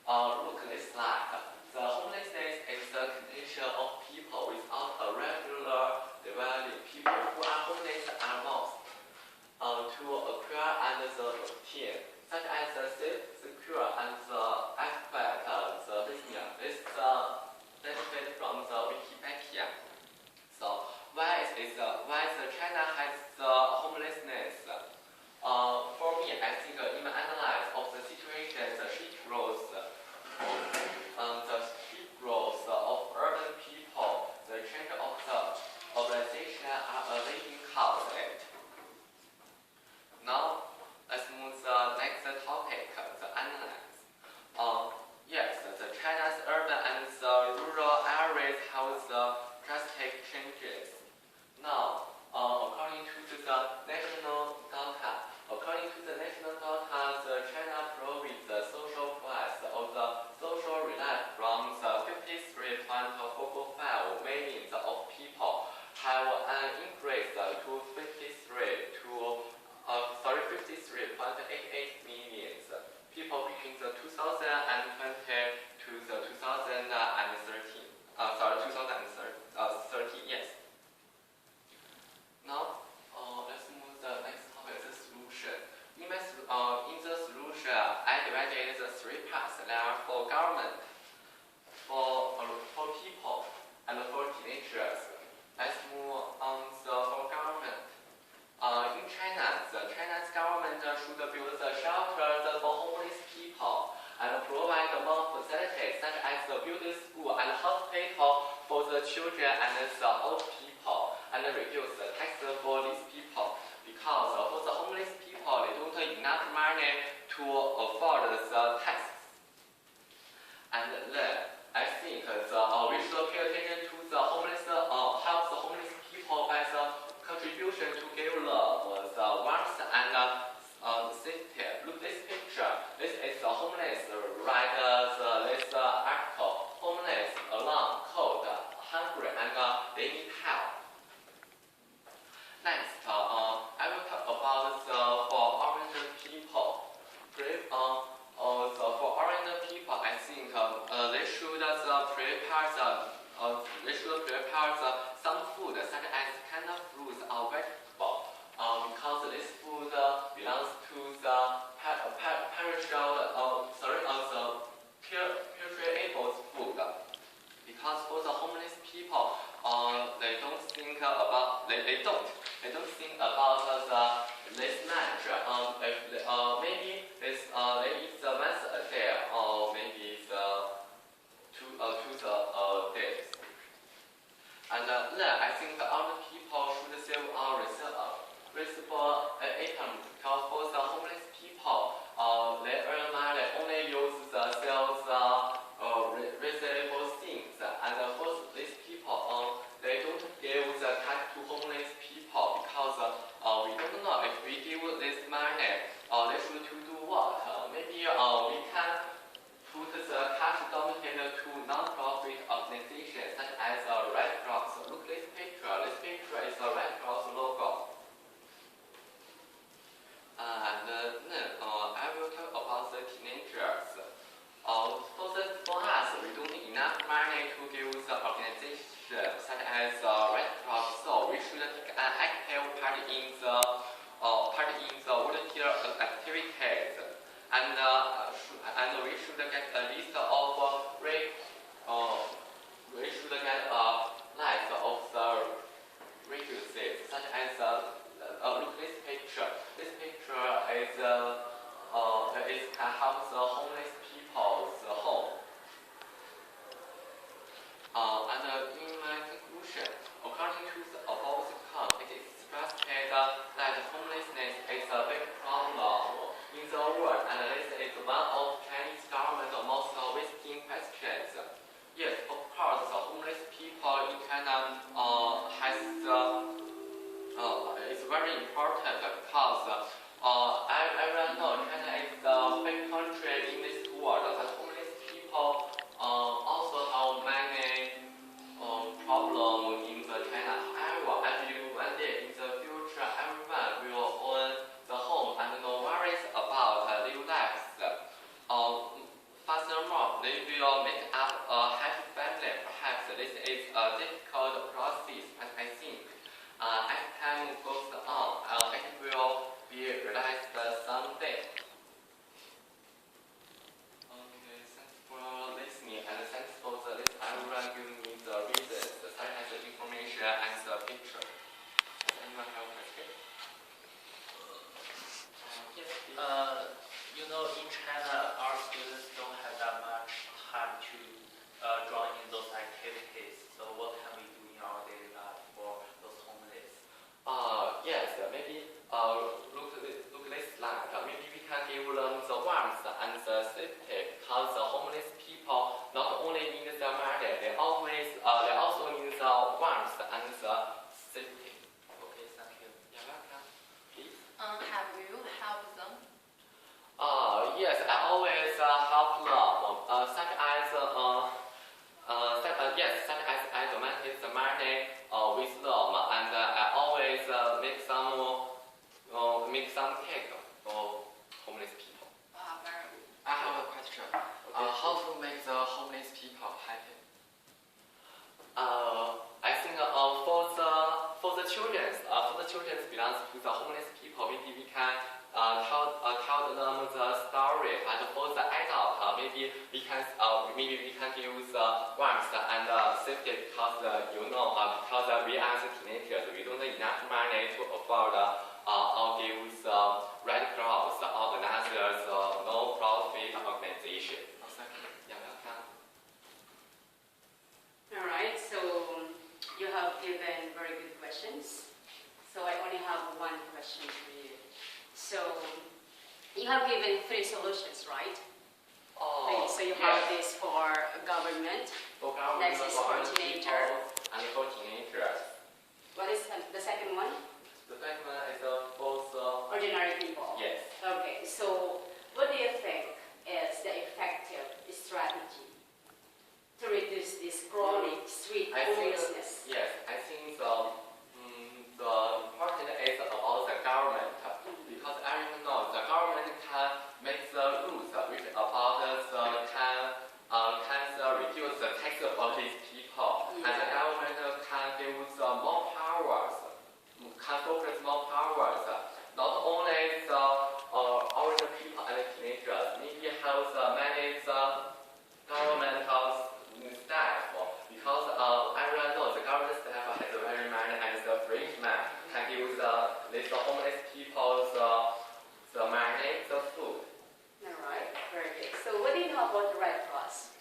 Look at this slide. The homelessness is the condition of people without a regular dwelling. People who are homeless are most to acquire and the routine, such as the safe, secure, and the aspect the business. This benefit from the Wikipedia. So why the China has the homelessness? For me, I think in my analysis of the situation, the street growth of urban people, the change of the urbanization are a leading cause. Now let's move to the next topic, the analysis. Yes, the China's urban and the rural areas have the drastic changes. Now, according to the national data, the China province the social price of the social relief from the 53.445 million of people have an increase to 53.88 million people between the 2020 to the 2013. Yes. Now, let's move to the next topic, the solution. In the solution, I divided the three parts. There are for government, for people, and for teenagers. Let's move on for government. In China, China's government should build the shelters for homeless people and provide more facilities such as the building school and hospital for the children and the old people, and reduce the tax for these people, because for the homeless people they don't have enough money to afford the taxes. And then I think we should pay attention to the homeless, help the homeless people by the contribution to give love, the warmth and safety. Look this picture. This is the homeless. Write this article. Homeless, alone, cold, hungry, and they need help. Furthermore, they will make up a happy family. Perhaps this is a difficult process, but I think as time goes on, it will be realized someday. Okay, thanks for listening and thanks for the list. I will give me the reasons such as the information and the picture. Does anyone have a question? Yes, please. You know, in China, our students don't have that much time to join in those activities. So what can we do in our daily life for those homeless? Yes, maybe look this slide. Maybe we can give them the warmth and the safety because the homeless people not only need the money, they also need the warmth and the safety. Okay, thank you. You're welcome. Please. Have you helped them? Yes, I always help them. Such as I donated the money with them, and I always make some cake for homeless people. Very good. I have a question. How to make the homeless people happy? I think for the children belongs to the homeless people. Maybe we can tell them the story, and for the adult, maybe we can give the warmth and safety because because we as teenagers we don't have enough money to afford or give the Red Cross organizers no-profit organization. Thank you. You're welcome. All right, so you have given very good questions. So I only have one question for you. So you have given 3 solutions, right? Okay, so you have this for government. For government, Next is for teenager. And for teenagers. What is the second one? The second one is for the Ordinary people. yes. Okay, so what do you think is the effective strategy to reduce this chronic street I think homelessness? yes. I think the important is about the government because everyone knows the government can make the rules which about can reduce the tax of these people, and the government can give the more powers, can focus more powers, not only the older people and teenagers, maybe have many governmental staff, because everyone knows the government staff has very many and the rich man can give the homeless people the money, the food. All right, very good. So what do you know about the Red Cross?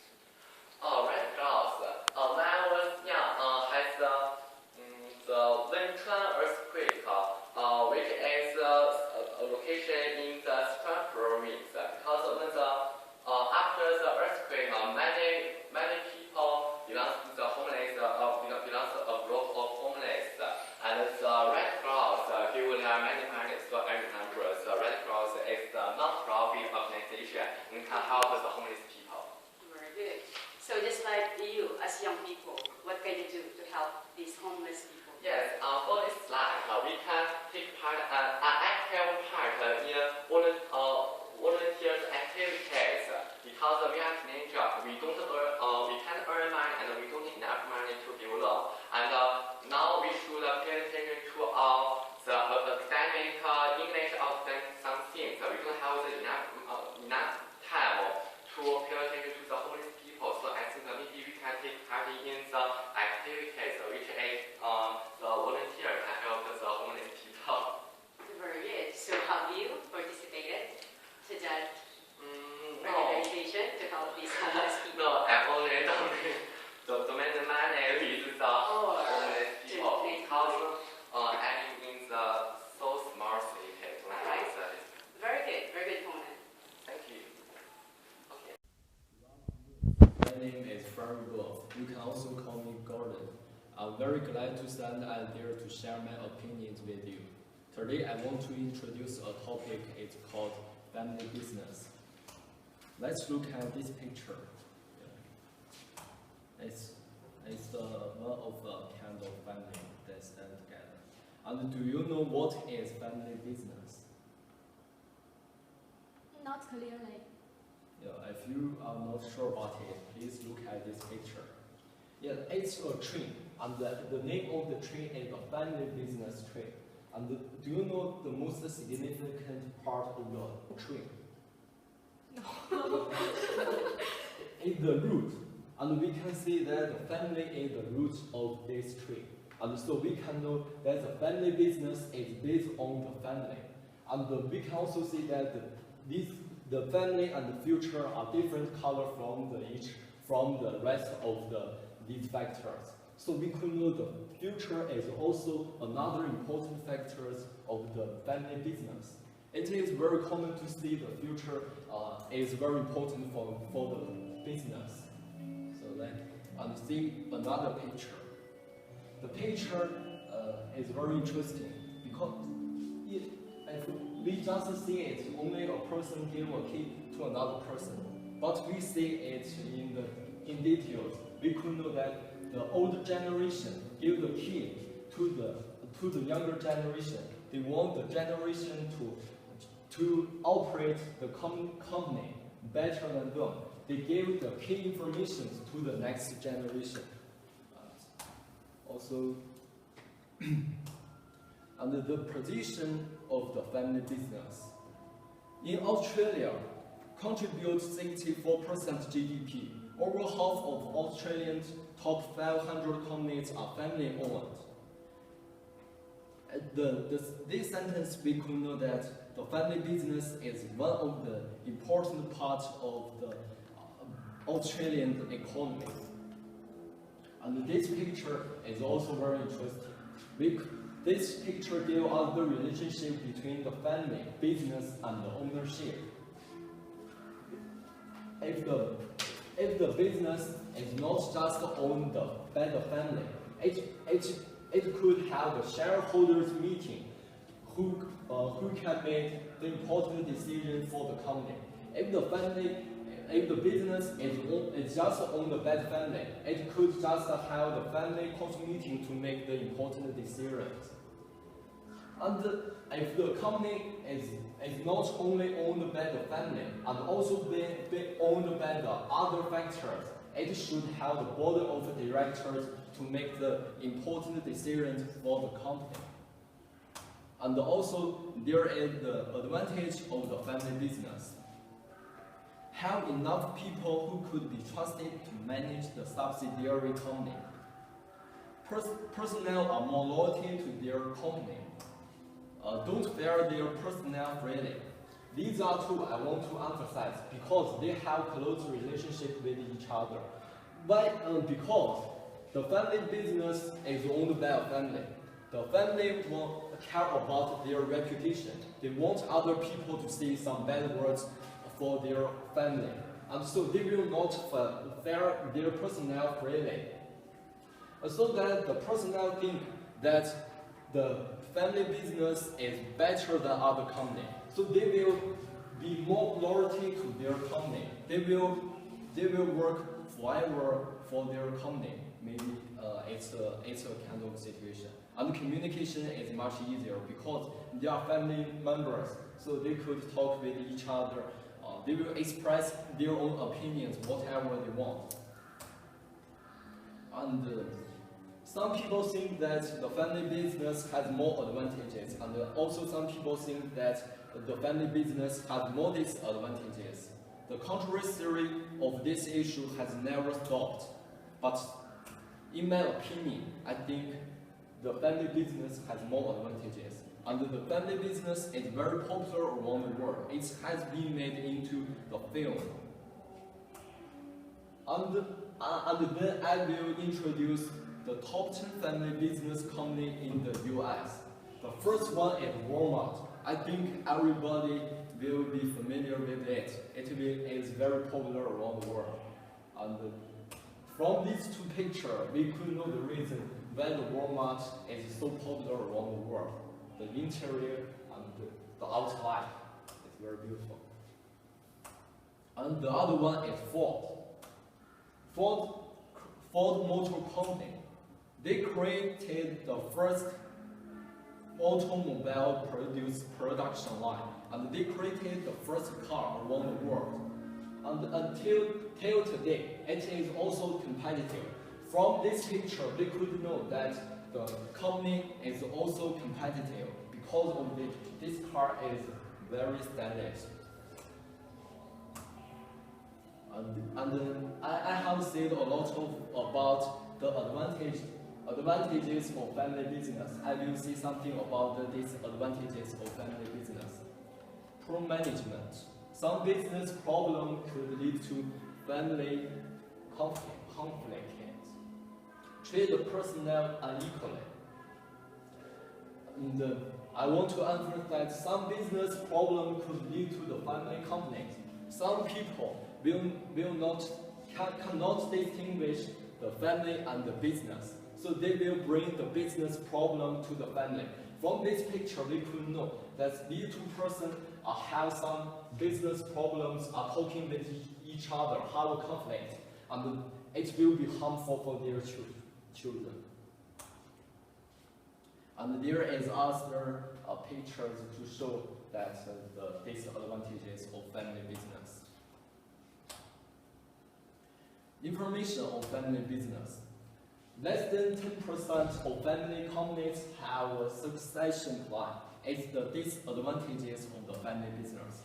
Red Cross. When I was young, has the Wenchuan earthquake, which is a location in the Sichuan province. Because when after the earthquake, many people belongs to the homeless, belongs to a group of homeless, and the Red Cross give them many money. So I remember the Red Cross is a non-profit organization and can help the homeless people. Very good. So just like you, as young people, what can you do to help these homeless people? Yes, for this slide, we can take part an active part in volunteer activities because we are teenagers. We can't earn money and we don't have enough money to give them. And now we should pay attention to the academic English or some things. We don't have enough time to pay attention to the homeless people. So I think maybe we can take part in the activities which is the volunteer can help the homeless people. Very good. So have you participated to that No. organization to help these homeless people? No, I only donate money with the homeless people because I live in the so small city. Right. Very good comment. Thank you. Okay. My name is Ferry Wolf. You can also call me Gordon. I'm very glad to stand out there to share my opinions with you. Today I want to introduce a topic. It's called family business. Let's look at this picture. It's one of a kind of family that stand together. And do you know what is family business? Not clearly. Yeah, if you are not sure about it, please look at this picture. Yeah, it's a train, and the name of the train is a family business train. And do you know the most significant part of the train? No. It's the root, and we can see that the family is the root of this train. And so we can know that the family business is based on the family. And we can also see that the family and the future are different color from the rest of these factors. So we could know the future is also another important factors of the family business. It is very common to see the future is very important for the business. So and see another picture. The picture is very interesting because if we just see it, only a person give a key to another person. But we see it in details. We could know that the older generation give the key to the younger generation. They want the generation to operate the company better than them. They give the key information to the next generation. Also, under the position of the family business. In Australia, contributes 64% GDP. Over half of Australians' top 500 companies are family-owned. This sentence, we could know that the family business is one of the important parts of the Australian economy. And this picture is also very interesting. This picture gives us the relationship between the family, business, and the ownership. If the business is not just owned by the family, it could have a shareholders meeting who can make the important decision for the company. If the business is just owned by the family, it could just have the family council meeting to make the important decisions. And if the company is not only owned by the family and also be owned by the other factors, it should have the board of directors to make the important decisions for the company. And also, there is the advantage of the family business. Have enough people who could be trusted to manage the subsidiary company. Personnel are more loyal to their company. Don't fire their personnel freely. These are two I want to emphasize because they have close relationship with each other. Why? Because the family business is owned by a family. The family will care about their reputation. They want other people to say some bad words for their family. And so they will not fire their personnel freely. So that the personnel think that the family business is better than other company. So they will be more loyalty to their company. They will work forever for their company. Maybe it's a kind of situation. And communication is much easier because they are family members, so they could talk with each other. They will express their own opinions, whatever they want. And some people think that the family business has more advantages, and also some people think that the family business has more disadvantages. The controversy of this issue has never stopped. But in my opinion, I think the family business has more advantages. And the family business is very popular around the world. It has been made into the film. And then I will introduce the top 10 family business company in the US. The first one is Walmart. I think everybody will be familiar with it. It is very popular around the world. And from these two pictures, we could know the reason why the Walmart is so popular around the world. The interior and the outside is very beautiful. And the other one is Ford. Ford Motor Company. They created the first automobile production line, and they created the first car around the world. And till today, it is also competitive. From this picture, we could know that the company is also competitive because of this car is very stylish. And I have said a lot about the advantages of family business. I will say something about the disadvantages of family business. Poor management. Some business problem could lead to family conflict. Treat the personnel unequally. And I want to emphasize that some business problem could lead to the family conflict. Some people cannot distinguish the family and the business, so they will bring the business problem to the family. From this picture, we could know that these two persons have some business problems, are talking with each other, have a conflict, and it will be harmful for their children. And there is other pictures to show that the disadvantages of family business. Information on family business. Less than 10% of family companies have a succession plan. It's the disadvantages of the family business.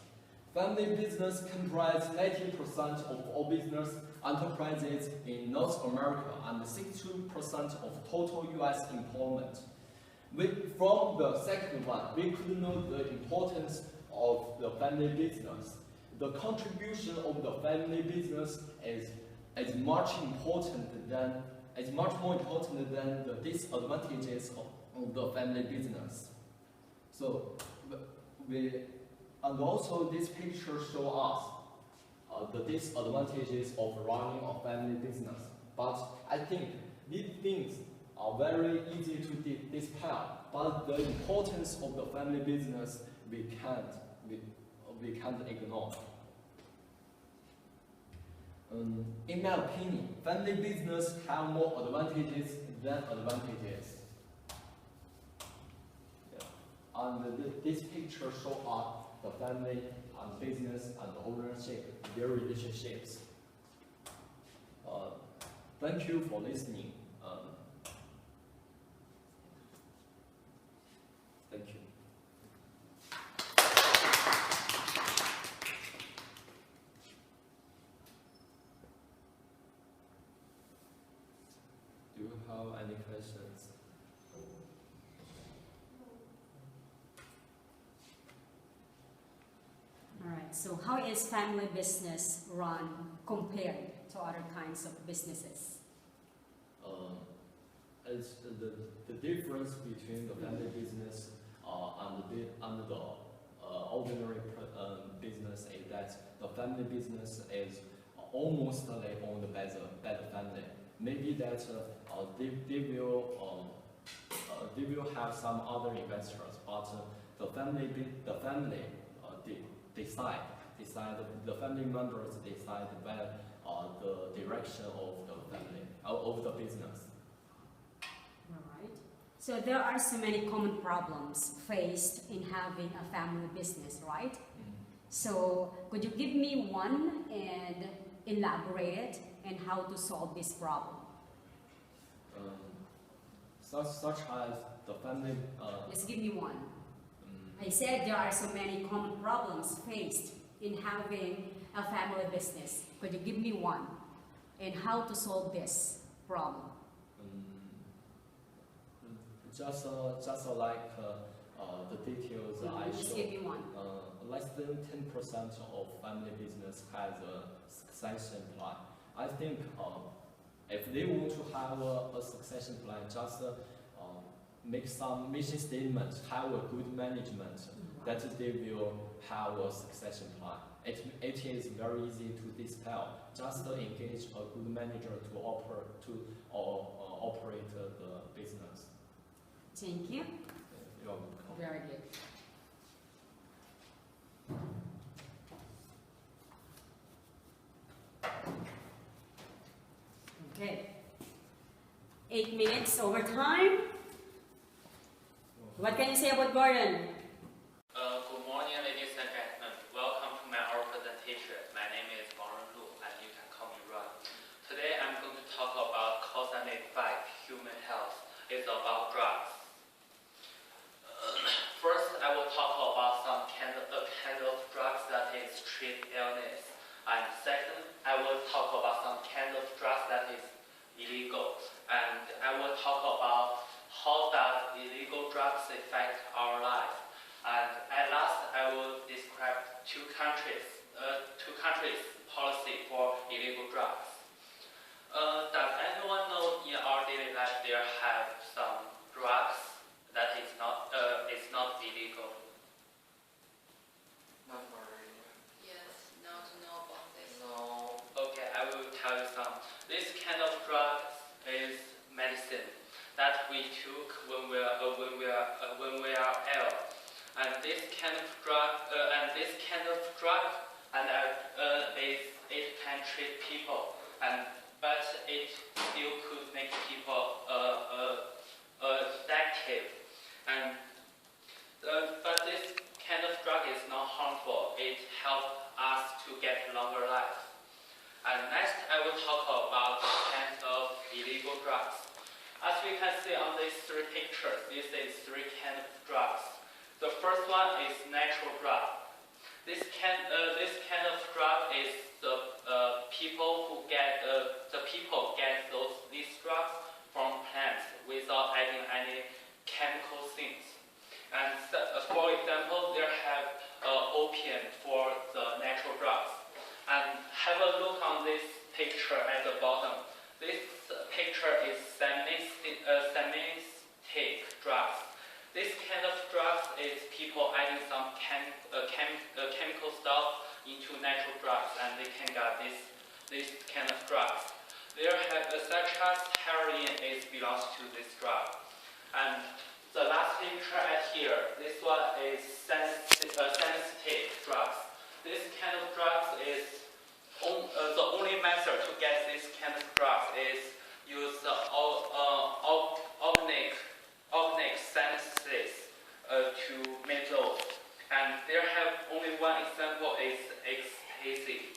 Family business comprises 90% of all business enterprises in North America and 62% of total US employment. From the second one, we could know the importance of the family business. The contribution of the family business is much more important than the disadvantages of the family business. So, and also this picture shows us the disadvantages of running a family business. But I think these things are very easy to dispel. But the importance of the family business we can't ignore. In my opinion, family business have more advantages than advantages. Yeah. And this picture shows us the family and business and ownership, their relationships. Thank you for listening. Thank you. Do you have any questions? All right, so how is family business run compared to other kinds of businesses? It's the difference between the family business and the ordinary business is that the family business is almost owned by the family. Maybe that they will have some other investors, but the family decide the family members decide where the direction of the family of the business. All right. So there are so many common problems faced in having a family business, right? So could you give me one and elaborate it and how to solve this problem? Such as the family. Just give me one. I said there are so many common problems faced in having a family business. Could you give me one and how to solve this problem? Just like the details I showed. Just give me one. Less than 10% of family business has a succession plan. I think if they want to have a succession plan, just make some mission statements, have a good management, that they will have a succession plan. It is very easy to dispel. Just engage a good manager to operate the business. Thank you. You're welcome. Very good. Okay. 8 minutes over time. What can you say about Gordon? Good morning, ladies and gentlemen. Welcome to my oral presentation. My name is Wang is about drugs. First, I will talk about some kind of drugs that is treat illness. And second, I will talk about some kind of drugs that is illegal. And I will talk about how does illegal drugs affect our life. And at last, I will describe two countries' policy for illegal drugs. Does anyone know in our daily life there have some drugs that is not illegal? Not really. Yes, now to know about this. No. Okay, I will tell you some. This kind of drug is medicine that we took when we are ill. And this kind of drug, it can treat people, but it still could make people addictive. But this kind of drug is not harmful. It helps us to get longer life. And next, I will talk about the kinds of illegal drugs. As we can see on these three pictures, this is three kinds of drugs. The first one is natural drug. This kind of drug is the people get these drugs from plants without adding any chemical things. And for example, there have opium for the natural drugs. And have a look on this picture at the bottom. This picture is semi-stick drugs. This kind of drugs is people adding some chemical stuff into natural drugs, and they can get this kind of drugs. There have such as heroin belongs to this drug. And the last picture at here, this one is synthetic drugs. This kind of drugs is the only method to get this kind of drugs is use the organic synthesis to make those. And there have only one example is ecstasy.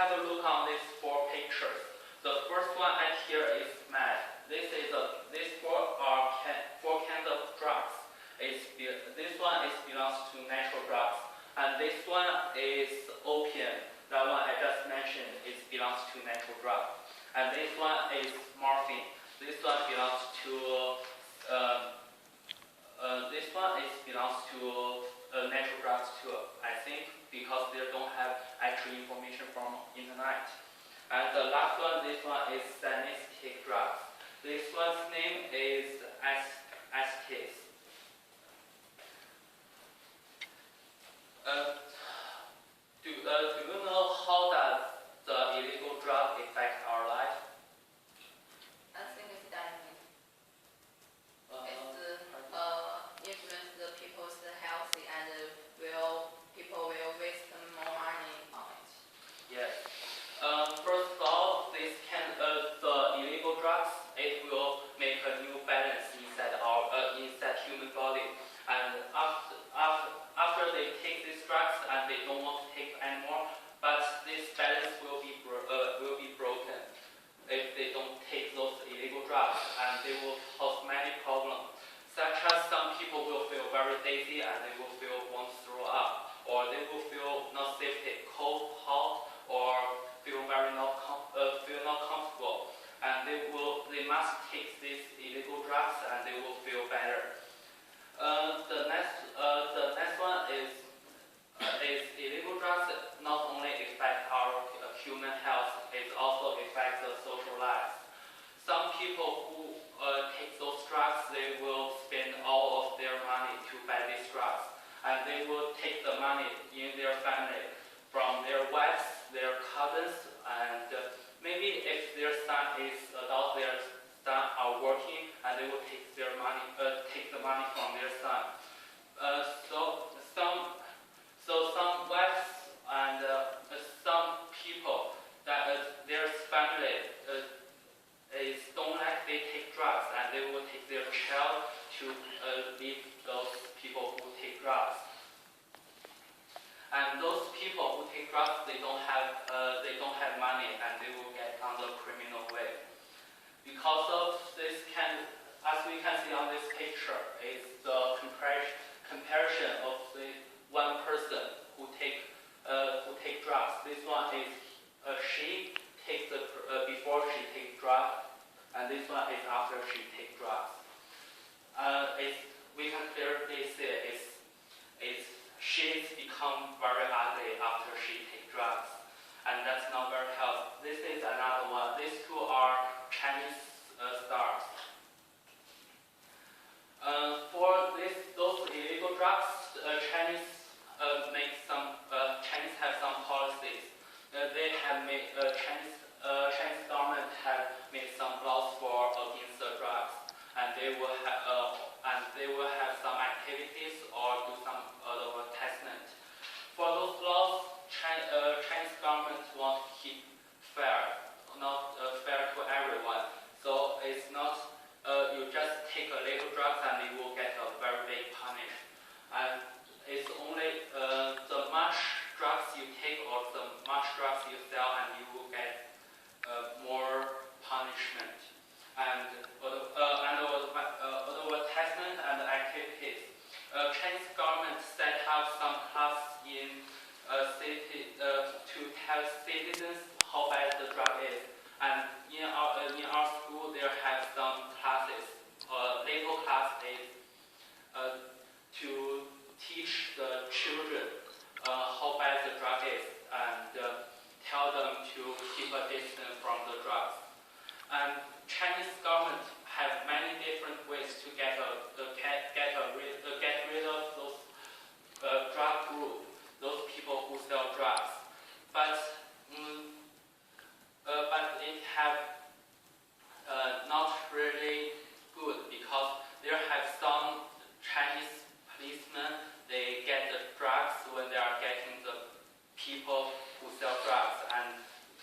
Have a look on these four pictures. The first one at here is meth. These four kinds of drugs. This one belongs to natural drugs, and this one is opium. That one I just mentioned belongs to natural drugs, and this one is morphine. This one belongs to natural drugs too. I think because they don't have actual information from internet. And the last one, this one is synthetic drugs. This one's name is acetate. Do you know how does the illegal drug affect our life? I think it's dynamic. It's influence the people's health and people will waste more money on it. Yes. First of all, the illegal drugs, it will make a new balance inside human body. And after they take these drugs and they don't want to take anymore, but this balance will be broken if they don't take those illegal drugs, and they will cause many problems. Such as some people will feel very dizzy and they will want to throw up, or they will feel not safe, cold, hot, or feel not comfortable, and they must take these illegal drugs and they will feel better. The next one is illegal drugs not only affect our human health, it also affects the social life. Some people who take those drugs, they will spend all of their money to buy these drugs, and they will take the money in their family from their wives, their cousins, and maybe if their son is adult, their son are working, and they will take the money from their son. So some wives and some people that their family don't like they take drugs, and they will take their child to leave those people who take drugs. And those people who take drugs, they don't have money, and they will get on the criminal way. Because of this as we can see on this picture, is the comparison of the one person who take drugs. This one is she takes before she takes drugs, and this one is after she takes drugs. We can clearly see she's become very ugly after she takes drugs, and that's not very healthy. This is another one. These two are Chinese stars. For those illegal drugs, Chinese have some policies. They have made Chinese government have made some laws for against the drugs, and they will have some activities or do some other assessment. For those laws, Chinese government wants to keep fair, not fair to everyone. So it's not you just take a little drugs and you will get a very big punish. And it's only the much drugs you take or the much drugs you sell, and you will get more punishment. And other assessment and activities. Chinese government set up some class in city to tell citizens how bad the drug is. And in our school, there have some classes. Little class is to teach the children how bad the drug is, and tell them to keep a distance from the drugs. And Chinese government have many different ways to get rid of those drug group, those people who sell drugs. But it have not really good, because there have some Chinese policemen, they get the drugs when they are getting the people who sell drugs, and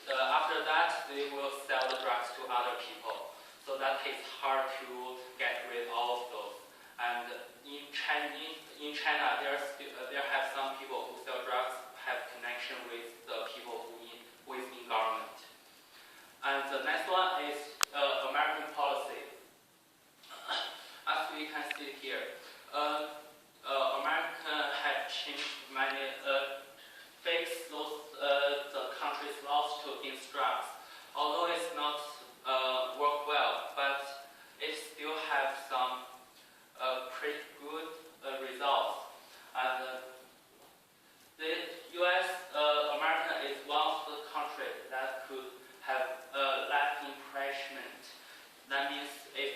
after that they will sell the drugs to other people. So that is hard to get rid of all of those. And in China, there have some people who sell drugs have connection with the people who is in government. And the next one is American policy. As we can see here, America had changed many, fixed the country's laws to against drugs. Although it's not work well, but it still have some pretty good results. And the U.S. America is one of the countries that could have less impressment. That means if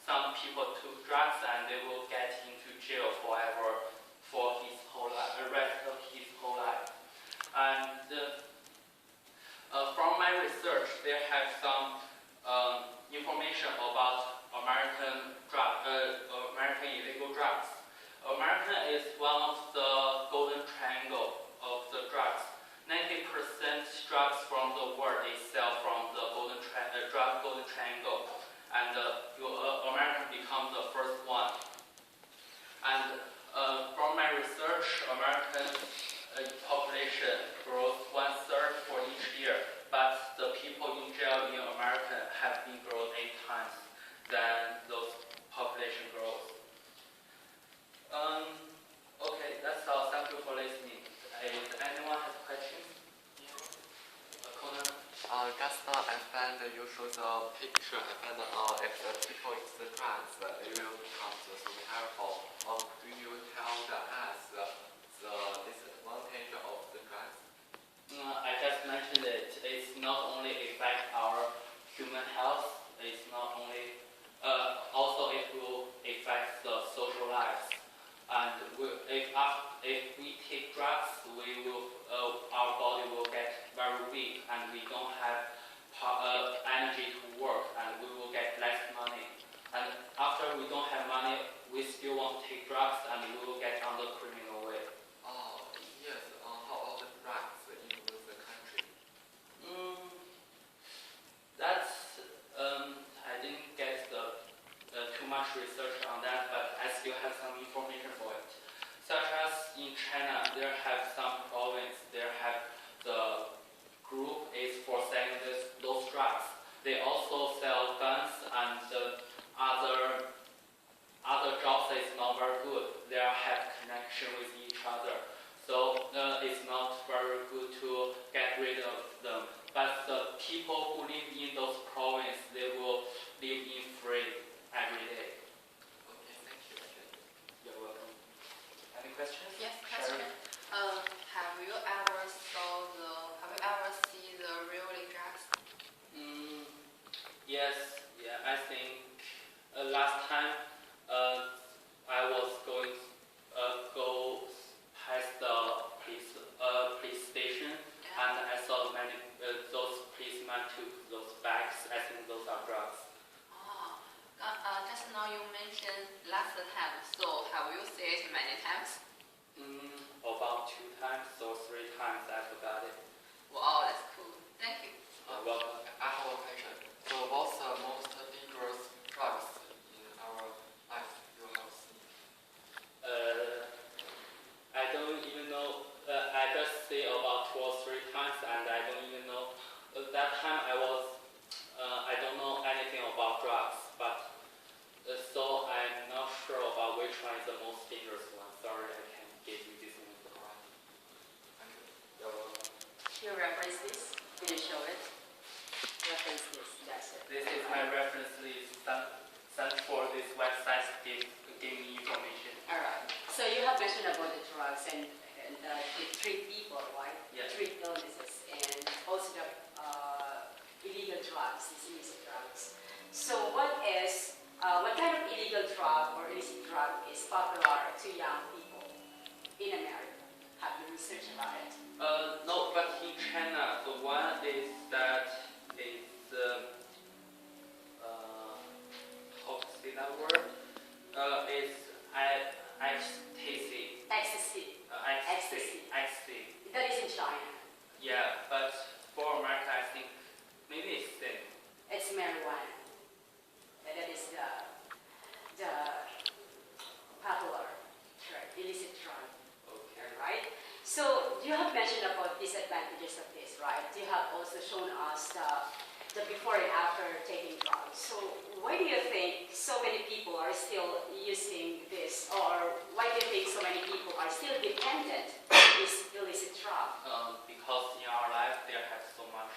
some people took drugs and they will get into jail forever for his whole life, the rest of his whole life. And from my research, there have some information about American illegal drugs. America is one of the golden triangle of the drugs. 90% drugs from the world is sold from the drug golden triangle, and America becomes the first one. And from my research, American population grows 1/3 for each year, but the people in jail in America have been grown 8 times than those population growth. Okay, that's all. Thank you for listening. If anyone has questions? Just now I find you show the picture. I find if the people use the drugs, they will become so terrible. Do you tell us the disadvantage of the drugs? I just mentioned it. It's not only affect our human health. It's not only also it will affect the social lives. And if we take drugs, our body will get very weak, and we don't have energy to work, and we will get less money. And after we don't have money, we still want to take drugs, and we will get on the criminal way. Oh, yes. How about the drugs in the country? That's I didn't get too much research on that, but I still have some information for it. Such as in China, there have some provinces the time. So have you seen it many times? About 2 times or 3 times, I forgot it. Wow, that's cool. Thank you. Well, I have a question. So what's the most dangerous drugs in our life you have seen? I don't even know. I just see about 2 or 3 times, and I don't even know. That time I don't know anything about drugs, but so I'm not sure about which one is the most dangerous one. Sorry, I can't give you this info. Thank you. You're welcome. You reference this? Can you show it? Reference this, that's it. This is my reference list sent for this website give me information. Alright, so you have mentioned about the drugs and to treat people, right? Yes. Treat illnesses and also the illegal drugs, these illicit drugs. So what kind of illegal drug or illicit drug is popular to young people in America? Have you researched about it? No, but in China, the one is that is how to say that word? Is ecstasy. Ecstasy. Ecstasy. That is in China. Yeah, but for America, I think maybe it's same. It's marijuana. And that is the popular drug, illicit drug. Okay. Right? So you have mentioned about disadvantages of this, right? You have also shown us the before and after taking drugs. So why do you think so many people are still using this, or why do you think so many people are still dependent on this illicit drug? Because in our life there has so much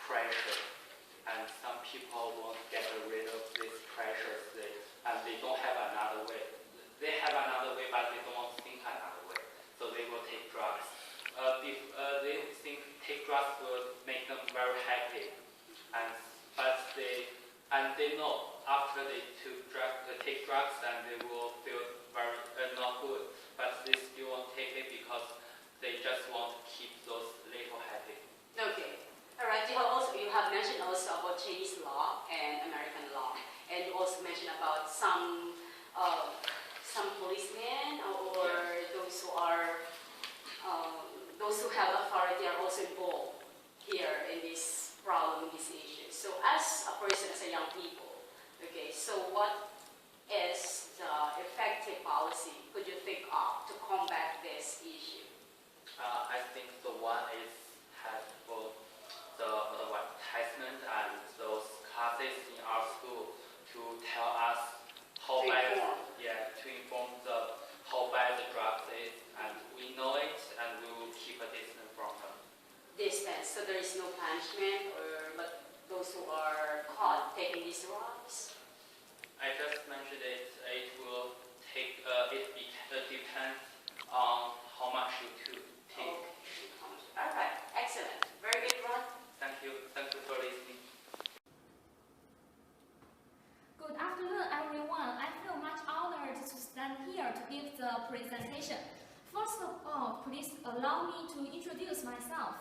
pressure, and some people won't get rid of this pressure, and they don't have another way. They have another way, but they don't want to think another way, so they will take drugs. They think take drugs will make them very happy, and they know after they take drugs, and they will feel very not good, but they still won't take it because they just want to keep those little happy. Okay. All right. You have mentioned also about Chinese law and American law, and you also mentioned about some policemen or those who have authority are also involved here in this problem, this issue. So as a person, as a young people, okay, so what is the effective policy could you think of to combat this issue? I think the one is has both the advertisement and those classes in our school to tell us how bad, to inform how bad the drugs is, and we know it, and we will keep a distance from them. Distance, so there is no punishment, but those who are caught taking these drugs? I just mentioned it. It will take. It depends on how much you take. All right, excellent, very good, Ron. Thank you for listening. Good afternoon, everyone. I feel much honored to stand here to give the presentation. First of all, please allow me to introduce myself.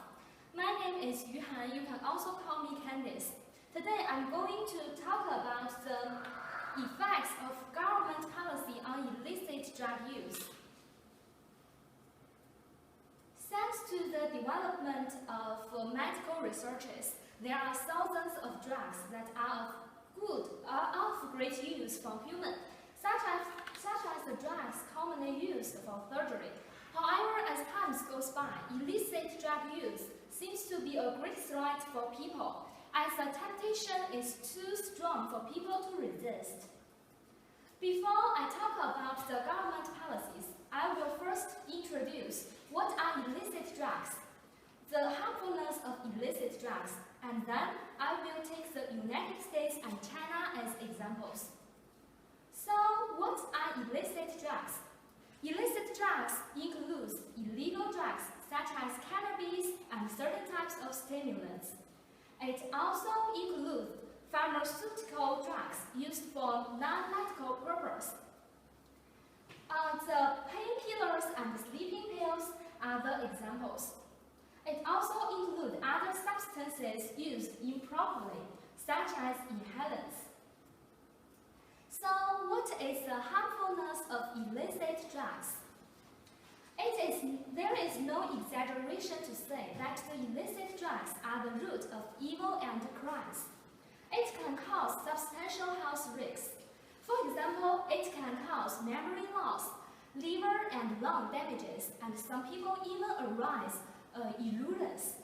My name is Yuhan. You can also call me Candice. Today, I'm going to talk about the effects of government policy on illicit drug use. Thanks to the development of medical researches, there are thousands of drugs that are of great use for humans, such as the drugs commonly used for surgery. However, as time goes by, illicit drug use seems to be a great threat for people, as the temptation is too strong for people to resist. Before I talk about the government policies, I will first introduce what are illicit drugs, the harmfulness of illicit drugs, and then I will take the United States and China as examples. So, what are illicit drugs? Illicit drugs include illegal drugs such as cannabis and certain types of stimulants. It also includes pharmaceutical drugs used for non-medical purposes. The painkillers and sleeping pills are the examples. It also includes other substances used improperly, such as inhalants. So, what is the harmfulness of illicit drugs? There is no exaggeration to say that the illicit drugs are the root of evil and crimes. It can cause substantial health risks. For example, it can cause memory loss, liver and lung damages, and some people even arise illness.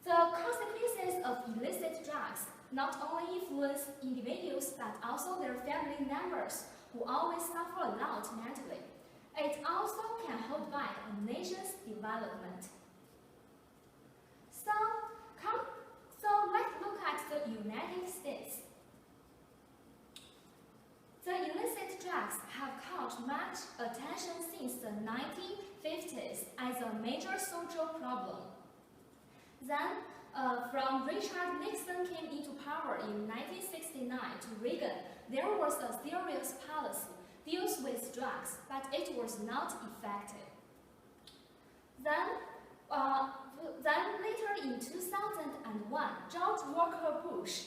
The consequences of illicit drugs not only influence individuals but also their family members, who always suffer a lot mentally. It also can hold back a nation's development. So let's look at the United States. The illicit drugs have caught much attention since the 1950s as a major social problem. Then, from Richard Nixon came into power in 1969 to Reagan, there was a serious policy deals with drugs, but it was not effective. Then later in 2001, George Walker Bush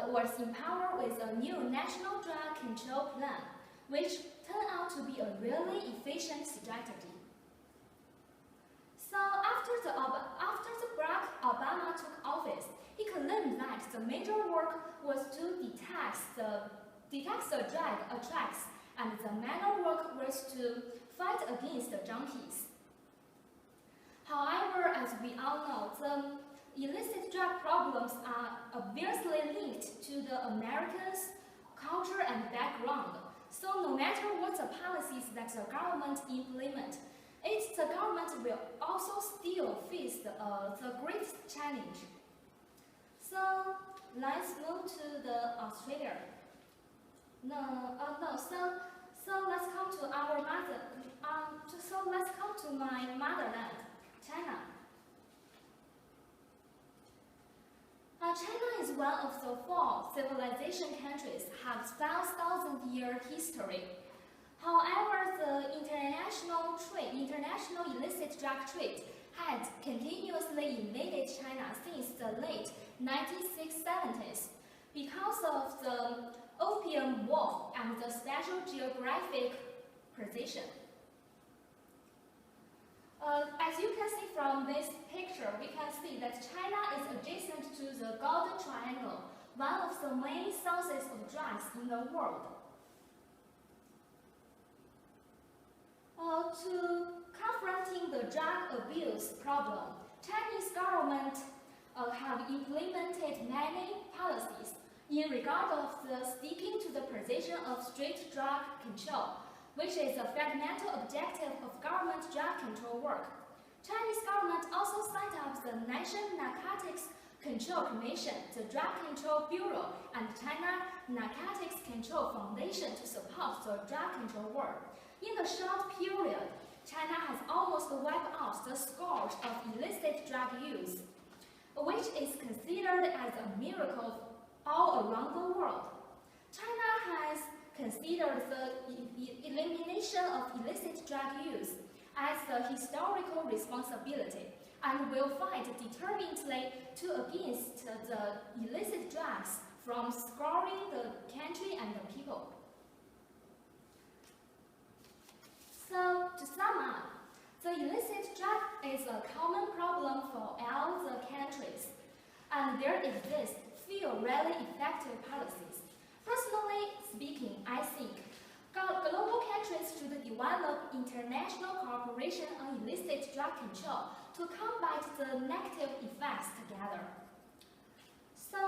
was in power with a new national drug control plan, which turned out to be a really efficient strategy. So after Barack Obama took office, he claimed that the major work was to detect the drug attracts, and the minor work was to fight against the junkies. However, as we all know, the illicit drug problems are obviously linked to the Americans' culture and background. So no matter what the policies that the government implement, the government will also still face the great challenge. So let's move to the Australia. So let's come to our mother. So let's come to my motherland, China. China is one of the 4 civilization countries have 5,000-year history. However, the international illicit drug trade had continuously invaded China since the late 1970s because of the Opium War and the special geographic position. As you can see from this picture, we can see that China is adjacent to the Golden Triangle, one of the main sources of drugs in the world. To confronting the drug abuse problem, Chinese government have implemented many policies in regard of the sticking to the position of strict drug control, which is a fundamental objective of government drug control work. Chinese government also set up the National Narcotics Control Commission, the Drug Control Bureau, and China Narcotics Control Foundation to support the drug control work. In the short period, China has almost wiped out the scourge of illicit drug use, which is considered as a miracle all around the world. China has considered the elimination of illicit drug use as a historical responsibility and will fight determinedly against the illicit drugs from scoring the country and the people. So, to sum up, the illicit drug is a common problem for all the countries, and there exist few really effective policies. Personally speaking, I think global countries should develop international cooperation on illicit drug control to combat the negative effects together. So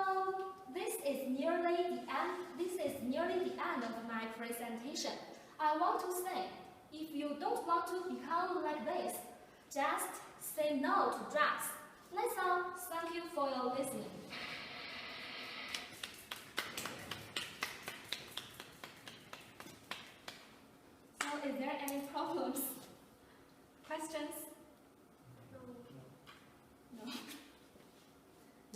this is nearly the end of my presentation. I want to say, if you don't want to become like this, just say no to drugs. That's all. Thank you for your listening. So, is there any problems? Questions? No.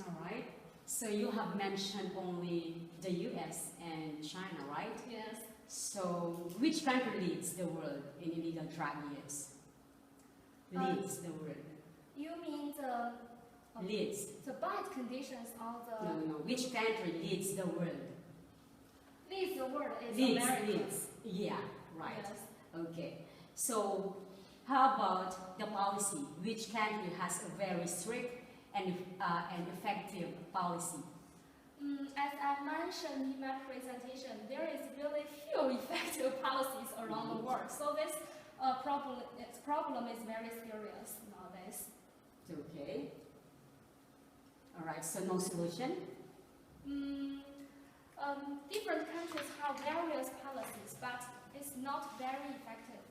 All right. So you have mentioned only the US and China, right? Yes. So which country leads the world in illegal drug use? Leads the world. You mean the Leads. the bad conditions of the No. Which country leads the world? leads the world is Leads, America. leads. Yeah, right. Yes. Okay. So, how about the policy? Which country has a very strict and effective policy? As I mentioned in my presentation, there is really few effective policies around the world. So this problem is very serious nowadays. Okay. All right. So no solution. Different countries have various policies, but it's not very effective.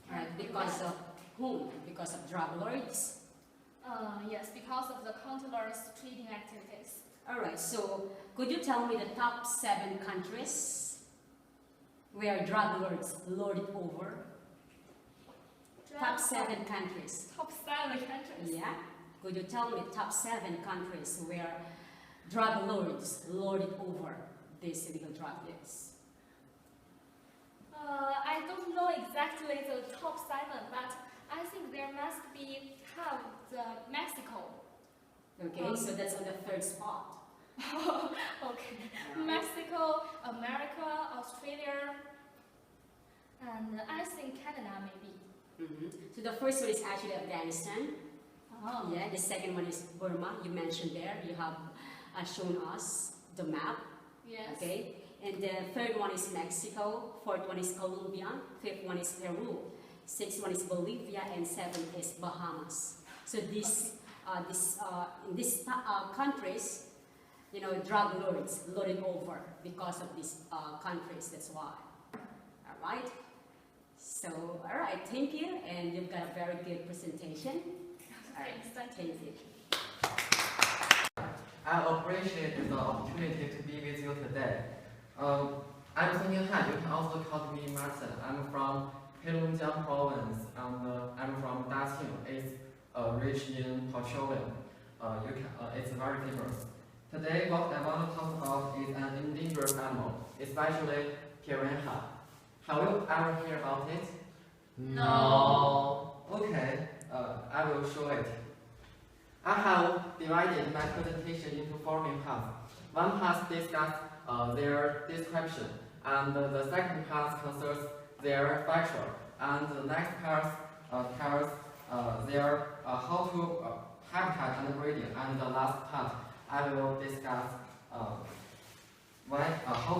All right. Because of whom? Because of drug lords. Yes, because of the countless trading activities. All right. So could you tell me the top 7 countries where drug lords lord it over? Top 7 countries. Top 7 countries. Yeah. Could you tell me top 7 countries where drug lords lord it over these illegal drug deals? I don't know exactly the top 7, but I think there must be the Mexico. Okay, so that's on the 3rd spot. Okay. Mexico, America, Australia, and I think Canada maybe. So the first one is actually Afghanistan. Oh. Yeah, the second one is Burma. You mentioned there. You have shown us the map. Yes. Okay. And the 3rd one is Mexico. 4th one is Colombia. 5th one is Peru. 6th one is Bolivia, and 7th is Bahamas. So these in these countries, you know, drug lords lord it over because of these countries. That's why. All right. So, all right. Thank you, and you've got a very good presentation. All right. Thank you. I appreciate the opportunity to be with you today. I'm Song Yinghan. You can also call me Martin. I'm from Heilongjiang province, and I'm from Daqing. It's rich in petroleum. It's very famous. Today, what I want to talk about is an endangered animal, especially piranha. Have you ever heard about it? No. Okay, I will show it. I have divided my presentation into 4 main parts. One part discusses their description, and the second part concerns their feature, and the next part tells their how to habitat and breeding, and the last part I will discuss how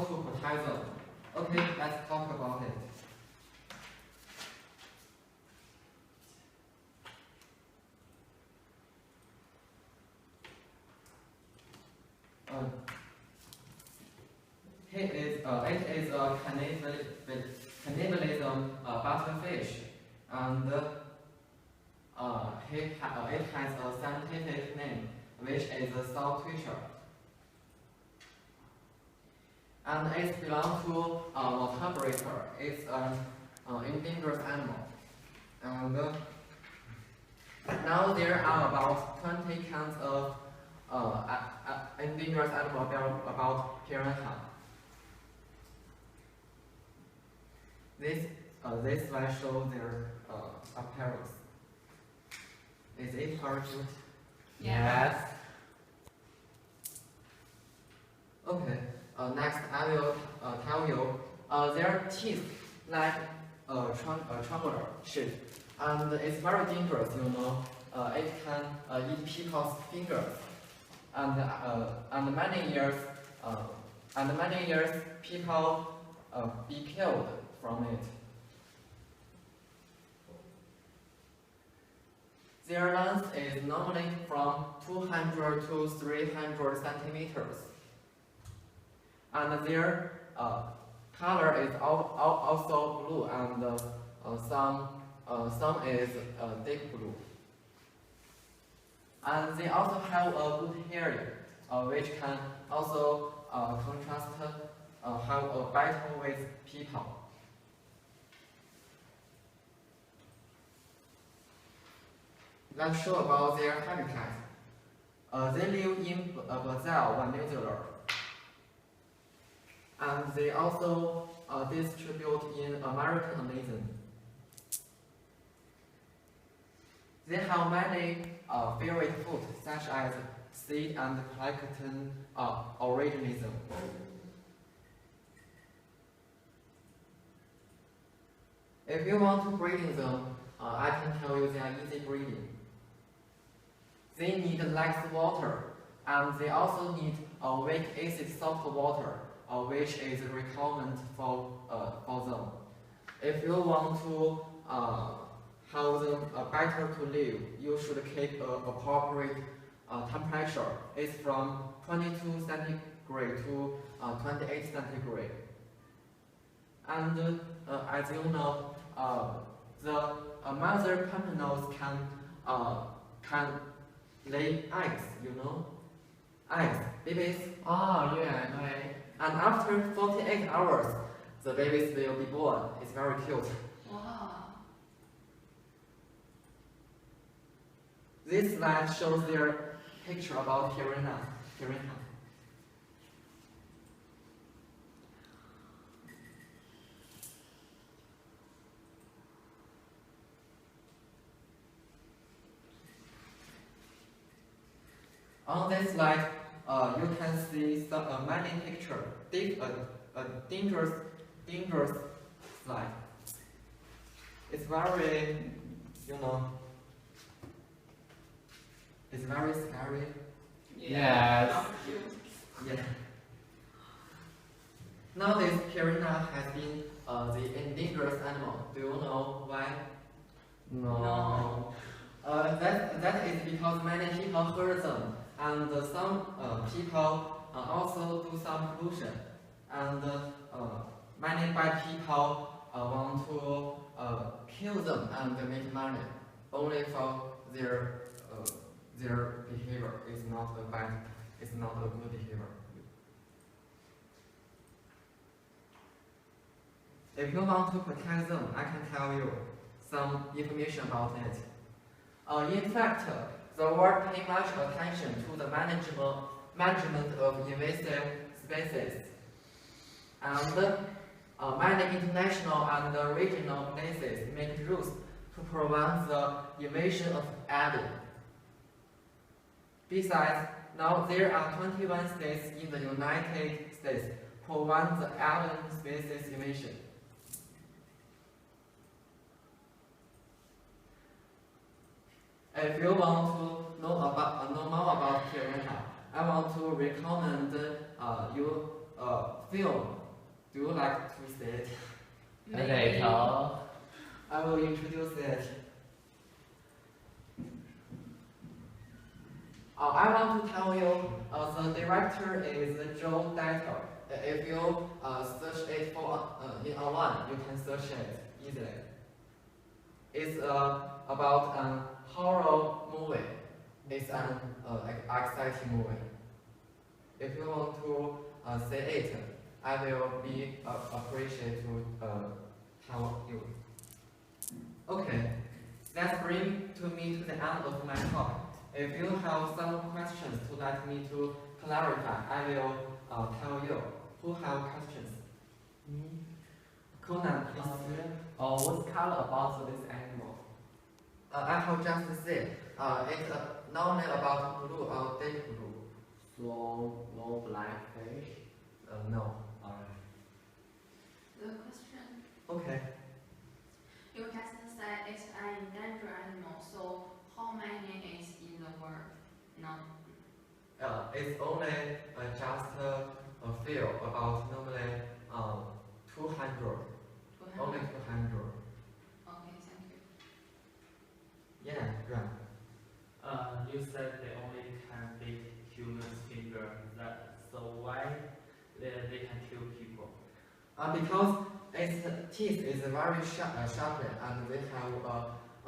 to protect them. Okay, let's talk about it. It is a cannibalism butterfish, and it has a scientific name, which is a salt twitcher. And it belongs to vertebrator. It's an endangered animal. And now there are about 20 kinds of endangered animals about piranha. This slide shows their appearance. Is it hard to? Yes. Okay. Next, I will tell you their teeth like a triangular shape, and it's very dangerous. You know, it can eat people's fingers, and many years people be killed from it. Their length is normally from 200 to 300 centimeters. And their color is also blue, and some is deep blue. And they also have a good hearing, which can also contrast have a battle with people. Let's show about their habitat. They live in Brazil, Venezuela. And they also distribute in American Amazon. They have many favorite foods such as seed and plankton organism. If you want to breeding them, I can tell you they are easy breeding. They need less water, and they also need weak acid salt water, which is a requirement for them. If you want to have them better to live, you should keep appropriate temperature. It's from 22 centigrade to 28 centigrade. And as you know, the mother pompanoes can lay eggs, you know? Eggs, babies. Oh, yeah, I know it. And after 48 hours, the babies will be born. It's very cute. Wow. This slide shows their picture about piranha. On this slide, you can see some many pictures. Dangerous slide. It's very, you know, it's very scary. Yes. Yeah. Nowadays, piranha has been the endangered animal. Do you know why? No. That is because many people hurt them, and some people also do some pollution, and many bad people want to kill them and make money only for their behavior. It's not a bad, it's not a good behavior. If you want to protect them, I can tell you some information about it. In fact, the world pays much attention to the management of invasive species, and many international and regional places make rules to prevent the invasion of alien. Besides, now there are 21 states in the United States prevent the alien species invasion. If you want to know more about piranha, I want to recommend you film. Do you like to see it? Okay, Carl. I will introduce it. I want to tell you, the director is Joe Dieter. If you search it for in online, you can search it easily. It's about an horror movie. It's an exciting movie. If you want to see it, I will be appreciated to tell you. Okay, that brings me to the end of my talk. If you have some questions to let me to clarify, I will tell you. Who have questions? Conan, please. What's color about this animal? I have just said, it's normally about blue or deep blue. So, no black fish? No. Alright. The question. Okay. Your guest said it's an endangered animal, so how many is in the world now? It's only just a few, about normally 200. Only 200. Okay, thank you. Yeah, right. You said they only can bite human's finger. So why they can kill people? Because its teeth is very sharp, and they have a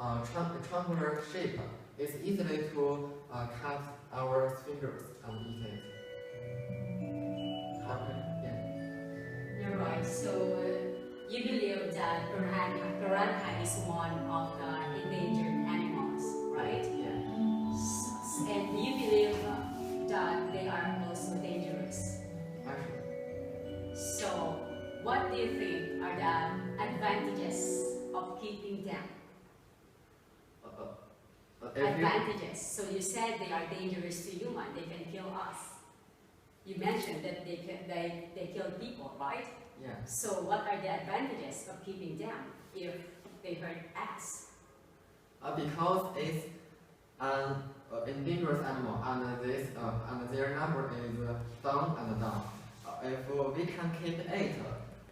triangular shape. It's easily to cut our fingers and eat it. Yeah. You're right. So you believe that piranha is one of the endangered animals, right? Yeah. And you believe that they are also dangerous. Actually. So what do you think are the advantages of keeping them? Advantages. So you said they are dangerous to humans. They can kill us. You mentioned that they kill people, right? Yeah. So what are the advantages of keeping them? if they heard ass? Because it's an endangered animal, and this and their number is down and down. If we can keep it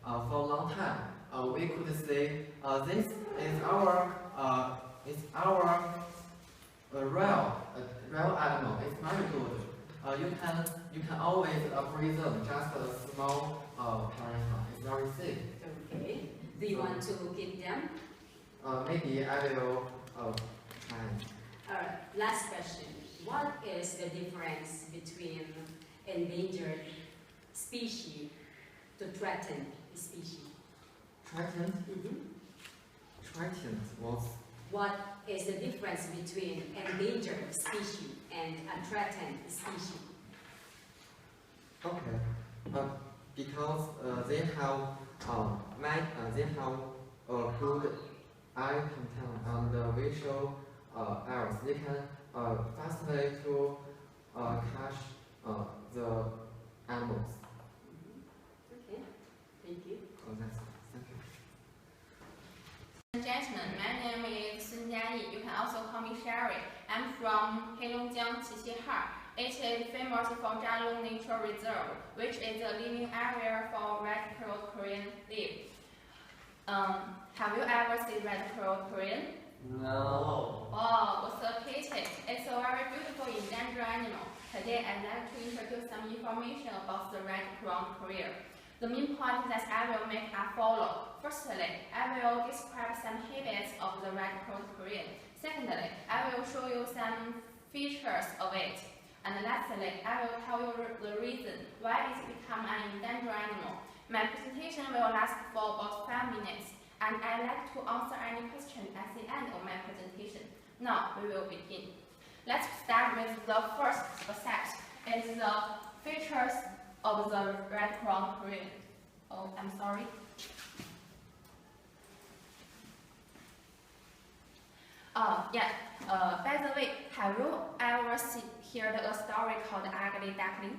for a long time, we could say this is our real animal. It's very good. You can always breed them just a small piranha. It's very safe. Okay. Do you want to keep them? Maybe I will try. Alright, last question. What is the difference between endangered species to threatened species? Threatened? Threatened was. What is the difference between endangered species and a threatened species? Okay. Because they have good eye contact and visual errors. They can fastly to catch the animals. Okay, thank you. Thank you. Gentlemen, my name is Sun Jiayi. You can also call me Sherry. I'm from Heilongjiang, Qixihar. It is famous for Zhalong Nature Reserve, which is a living area for red-curled Korean live. Have you ever seen red-curled Korean? No. Oh, what's a pity. It's a very beautiful endangered animal. Today I'd like to introduce some information about the red-curled Korean. The main point that I will make are follow. Firstly, I will describe some habits of the red-curled Korean. Secondly, I will show you some features of it. And lastly, I will tell you the reason why it's become an endangered animal. My presentation will last for about 5 minutes, and I'd like to answer any question at the end of my presentation. Now, we will begin. Let's start with the first aspect. It's the features of the red-curled Korean. Oh, I'm sorry. By the way, have you ever heard a story called Ugly Duckling?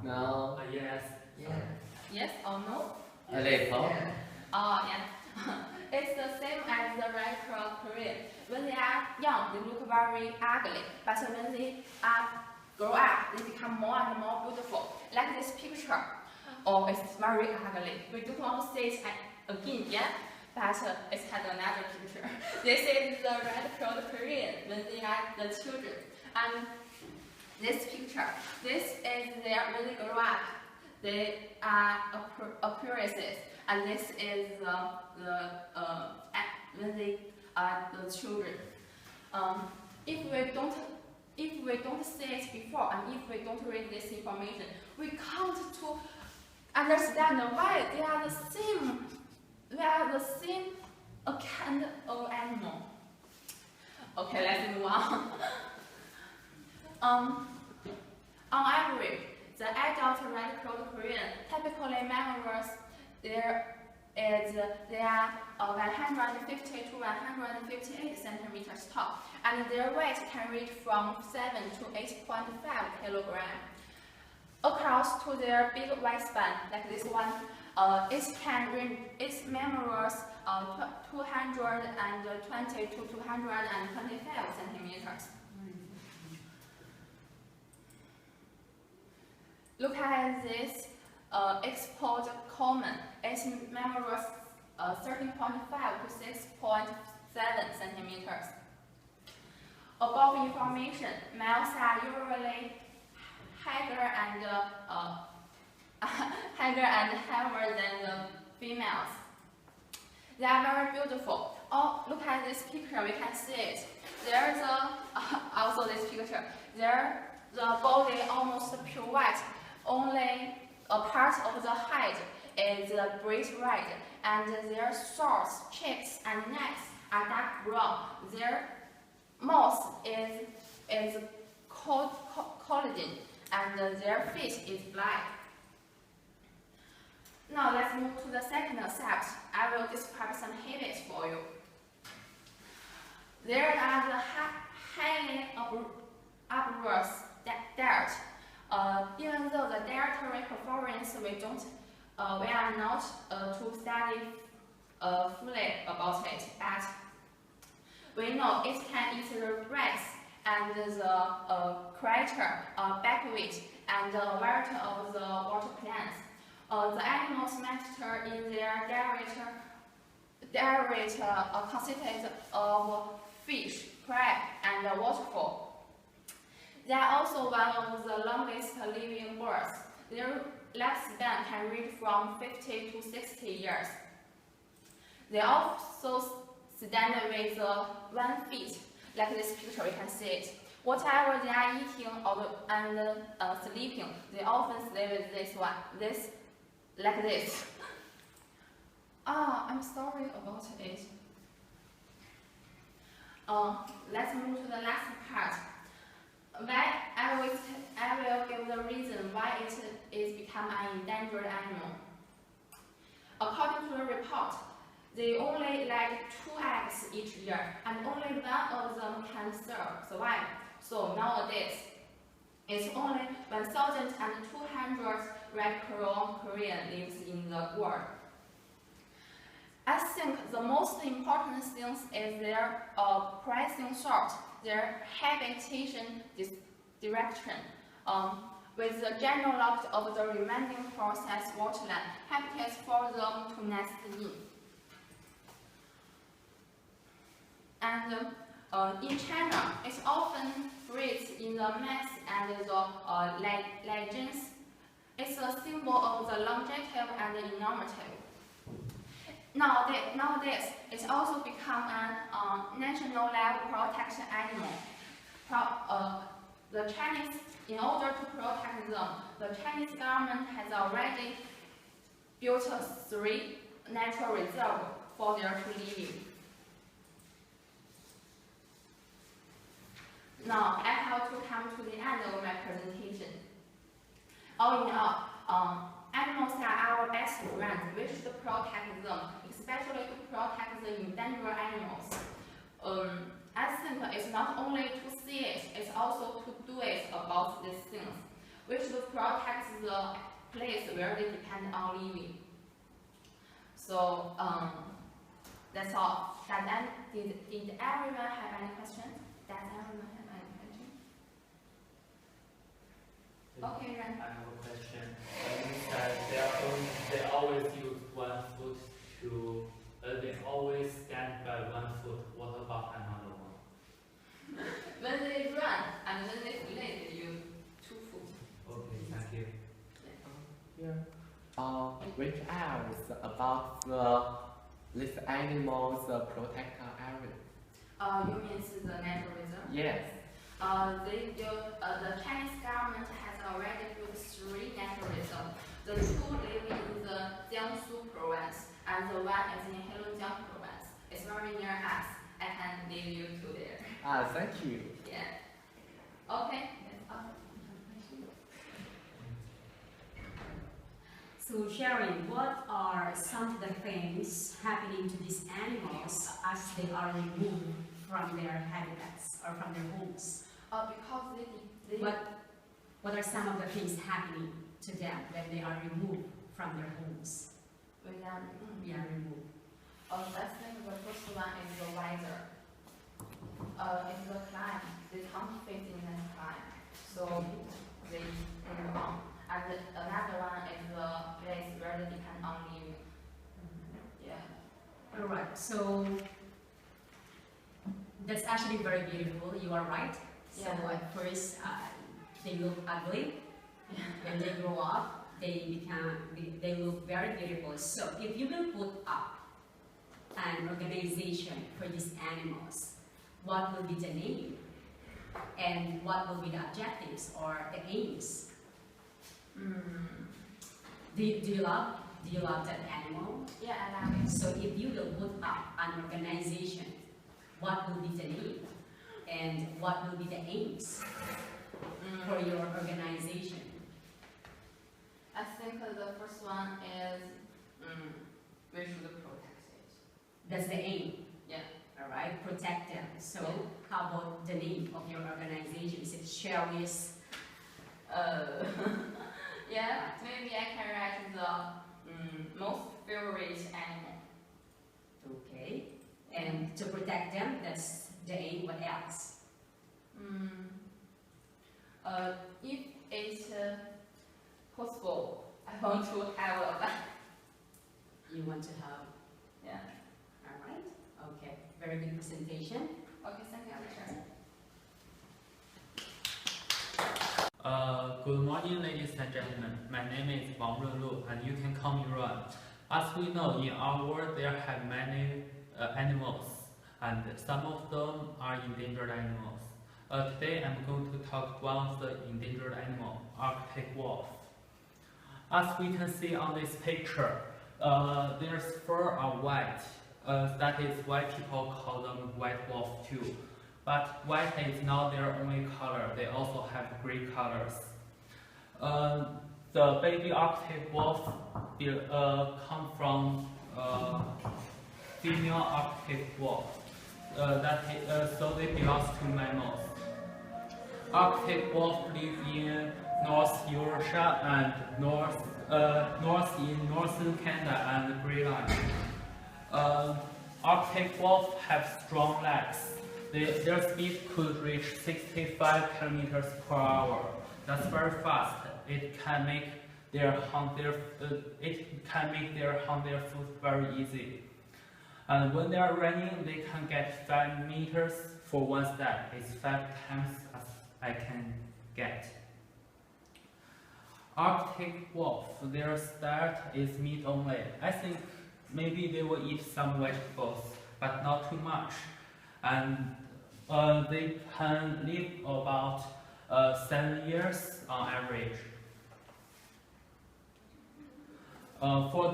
No. Yes. Yes or no? A little. Oh, yeah. It's the same as the red-curled Korean. When they are young, they look very ugly, but when they grow up, they become more and more beautiful. Like this picture. Oh, it's very ugly. We don't want to see it again, yeah? But it has another picture. This is the red-curled Korean when they are the children. And this picture, this is their when they grow up. They are appearances, and this is when they are the children. If we don't see it before, and if we don't read this information, we can't to understand why they are the same. They are the same kind of animal. Okay, let's move on. On average, the adult red-curled Korean typically measures they are 150 to 158 centimeters tall, and their weight can reach from 7 to 8.5 kilograms. Across to their big wingspan, like this one, it measures 220 to 225 centimeters. Look at this export common. It measures 13.5 to 6.7 centimeters. Above information, males are usually higher and heavier than the females. They are very beautiful. Oh, look at this picture, we can see it. There's also this picture. The body almost pure white. Only a part of the head is bright red, and their shoulders, cheeks, and necks are dark brown. Their mouth is collagen, and their face is black. Now let's move to the second aspect. I will describe some habits for you. There are the highly upwards diet. Even though the dietary performance we are not to study fully about it, but we know it can eat the grass and the crater, buckwheat, and a variety of the water plants. The animals master in their diet consisted of fish, crab, and waterfowl. They are also one of the longest living birds. Their lifespan can reach from 50 to 60 years. They also stand with 1 feet, like this picture, you can see it. Whatever they are eating and sleeping, they often sleep with this like this. I'm sorry about it. Let's move to the last part. I will give the reason why it is become an endangered animal. According to the report, they only lay 2 eggs each year, and only 1 of them can survive. So nowadays, it's only 1,200 red Korean lives in the world. I think the most important thing is their pricing sort, their habitation direction. With the general lot of the remaining processed waterland, habitats for them to nest in. And in China, it often breeds in the mats and the legends. It's a symbol of the longevity and the enormity. Nowadays, it's also become a national level protection animal. The Chinese, in order to protect them, the Chinese government has already built 3 natural reserves for them to live in. Now, I have to come to the end of my presentation. All in all, animals are our best friends. We should protect them, especially to protect the endangered animals. I think it's not only to see it, it's also to do it about these things. We should protect the place where they depend on living. So, that's all. Did everyone have any questions? Does everyone have any questions? Okay, then. I have a question. You said they always use 1 foot to, they always stand by 1 foot. What about another one? When they run and when they play, they use 2 foot. Okay, thank you. Which areas about these animals protect area? You mean the natural reserve? Yes. The Chinese government has already built 3 natural reserves. The 2 live in the Jiangsu province, and the 1 is in Heilongjiang province. It's very near us. I can leave you to there. Thank you. Yeah. Okay. That's all. So Sharon, what are some of the things happening to these animals as they are removed from their habitats or from their homes? Because they What are some of the things happening to them when they are removed from their homes? when they are removed. I think the first one is the weather. It's the climate. They can't fit in that climate, so they move on. And another one is the place where they depend on living. Yeah. All right. So that's actually very beautiful. You are right. So Yeah. at first they look ugly. When they grow up, they look very beautiful. So if you will put up an organization for these animals, what will be the name? And what will be the objectives or the aims? Do you love that animal? Yeah, I love it. So if you will put up an organization, what will be the name? And what will be the aims for your organization? I think the first one is we should protect it. That's the aim. Yeah. All right, protect them. So how about the name of your organization? Is it Sherry's? Yeah, maybe I can write the most favorite animal. Okay. And to protect them, that's the aim. What else? If it's possible, I want to have a van. You want to have? Yeah. All right. Okay. Very good presentation. Okay, thank you, teacher. Good morning, ladies and gentlemen. My name is Wang Runlu, and you can call me Ruan. As we know, in our world there have many animals, and some of them are endangered animals. Today I'm going to talk one of the endangered animal, Arctic wolf. As we can see on this picture, their fur are white. That is why people call them white wolf too. But white is not their only color, they also have gray colors. The baby Arctic wolf come from female Arctic wolf. So they belong to mammals. Arctic wolf live in North Eurasia and north in northern Canada and Greenland. Arctic wolf have strong legs. Their speed could reach 65 kilometers per hour. That's very fast. It can make their hunt their food very easy. And when they are running, they can get 5 meters for one step. It's 5 times as I can get. Arctic wolf, their diet is meat only. I think maybe they will eat some vegetables, but not too much. And they can live about 7 years on average. For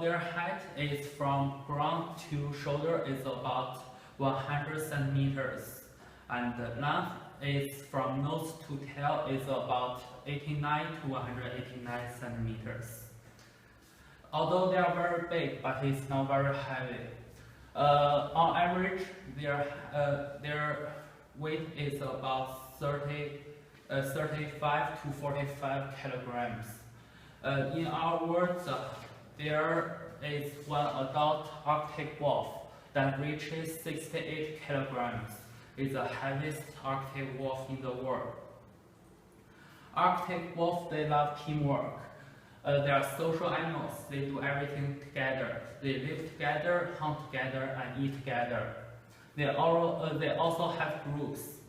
their height is from ground to shoulder is about 100 centimeters, and the length is from nose to tail is about 89 to 189 centimeters. Although they are very big, but it's not very heavy. On average, their weight is about 35 to 45 kilograms. In our world, there is one adult Arctic wolf that reaches 68 kilograms. It's the heaviest Arctic wolf in the world. Arctic wolf, they love teamwork. They are social animals. They do everything together. They live together, hunt together, and eat together. They also have groups.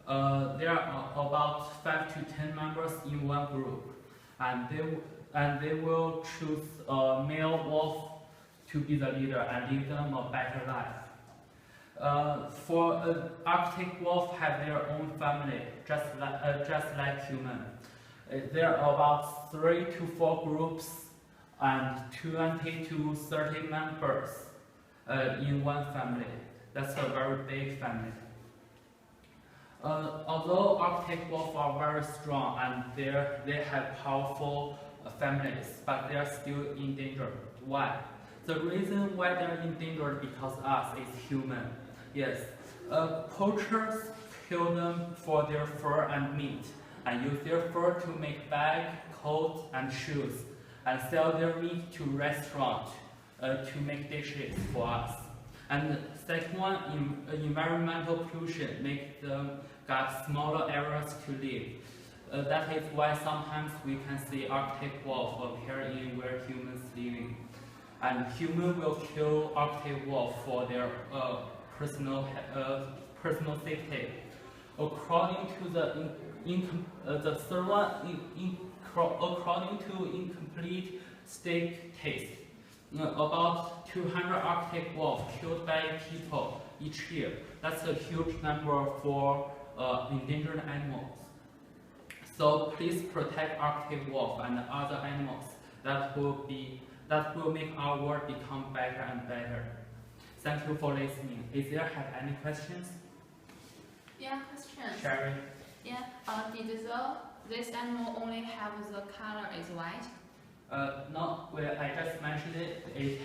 There are about 5 to 10 members in one group, and they will choose a male wolf to be the leader and give them a better life. For Arctic wolf have their own family, just like human. There are about 3 to 4 groups and 20 to 30 members in one family. That's a very big family. Although Arctic wolf are very strong and they have powerful families, but they are still endangered. Why? The reason why they are endangered because us is human. Yes, poachers kill them for their fur and meat, and use their fur to make bags, coats, and shoes, and sell their meat to restaurants to make dishes for us. And the second one, environmental pollution makes them got smaller areas to live. That is why sometimes we can see Arctic wolf appearing where humans living. And humans will kill Arctic wolf for their personal safety. According to the third one, according to incomplete statistics, about 200 Arctic wolves killed by people each year. That's a huge number for endangered animals. So please protect Arctic wolf and other animals. That will make our world become better and better. Thank you for listening. Is there have any questions? Yeah, questions. Sherry? Yeah, did this animal only have the color is white? No, well, I just mentioned it. It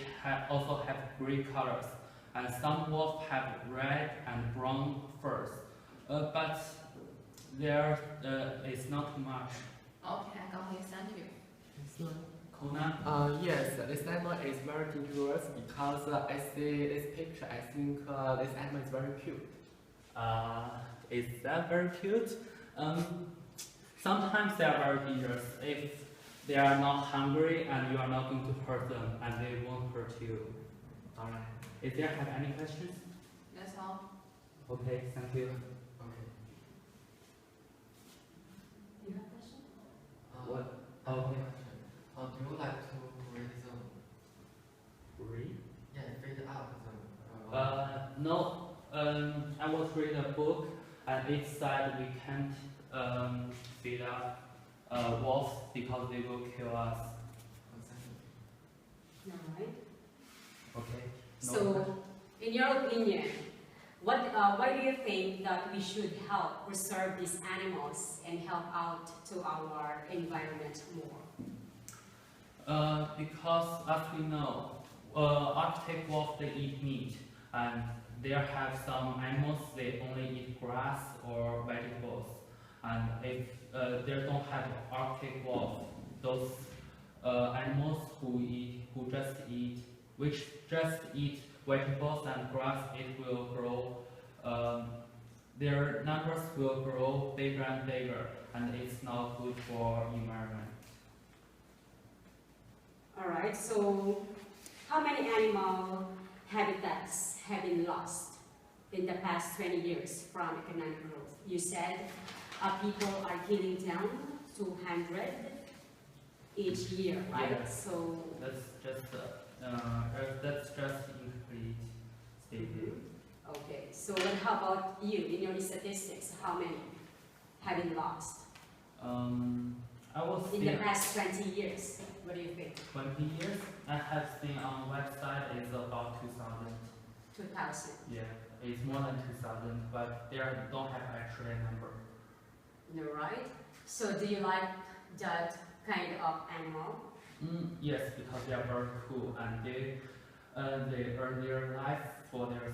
also have gray colors, and some wolves have red and brown furs, but there is not too much. Okay, I got it. Thank you. Kuna? Yes, this animal is very dangerous because I see this picture. I think this animal is very cute. Is that very cute? Sometimes they are very dangerous if they are not hungry and you are not going to hurt them and they won't hurt you. Alright. Is there have any questions? That's all. Okay, thank you. Okay. You have a question? What? Okay. Do you like to read them? Read? Yeah, read out them. No. I was reading a book and it said we can't feed up wolves because they will kill us. Alright. Okay. No So, question? in your opinion, why do you think that we should help preserve these animals and help out to our environment more? Because as we know, Arctic wolf they eat meat, and there have some animals they only eat grass or vegetables. And if they don't have Arctic wolf, those animals which just eat vegetables and grass, it will grow. Their numbers will grow bigger and bigger, and it's not good for environment. Alright, so how many animal habitats have been lost in the past 20 years from economic growth? You said people are killing down 200 each year, right? Yeah. So That's just incomplete statement. okay, so how about you? In your statistics, how many have been lost I was in the past 20 years? What do you think? 20 years. I have seen on website is about 2,000. 2,000. Yeah, it's more than 2,000, but they don't have actually a number. No, right? So do you like that kind of animal? Yes, because they are very cool and they earn their life for their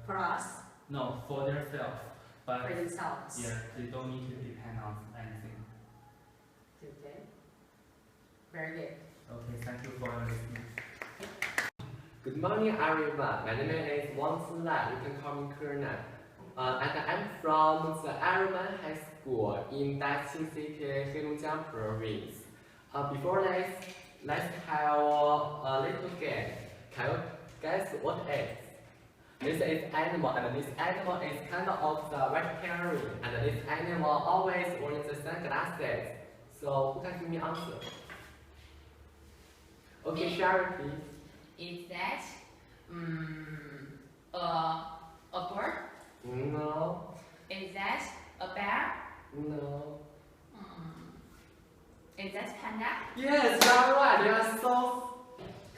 For us? No, for themselves. But For themselves? yeah, they don't need to depend on anything. Okay. Very good. Okay, thank you for listening. Good morning, everyone. My name is Wang Zilai. You can call me Kernan. And I'm from the Ironman High School in Daqing City, Heilongjiang Province. Before this, let's have a little game. Can you guess what it is? This is animal, and this animal is kind of the vegetarian, and this animal always wears the sunglasses. So who can give me answer? Okay, Sherry, please. Is that a bird? No. Is that a bear? No. Is that panda? Yes, you are right. You are so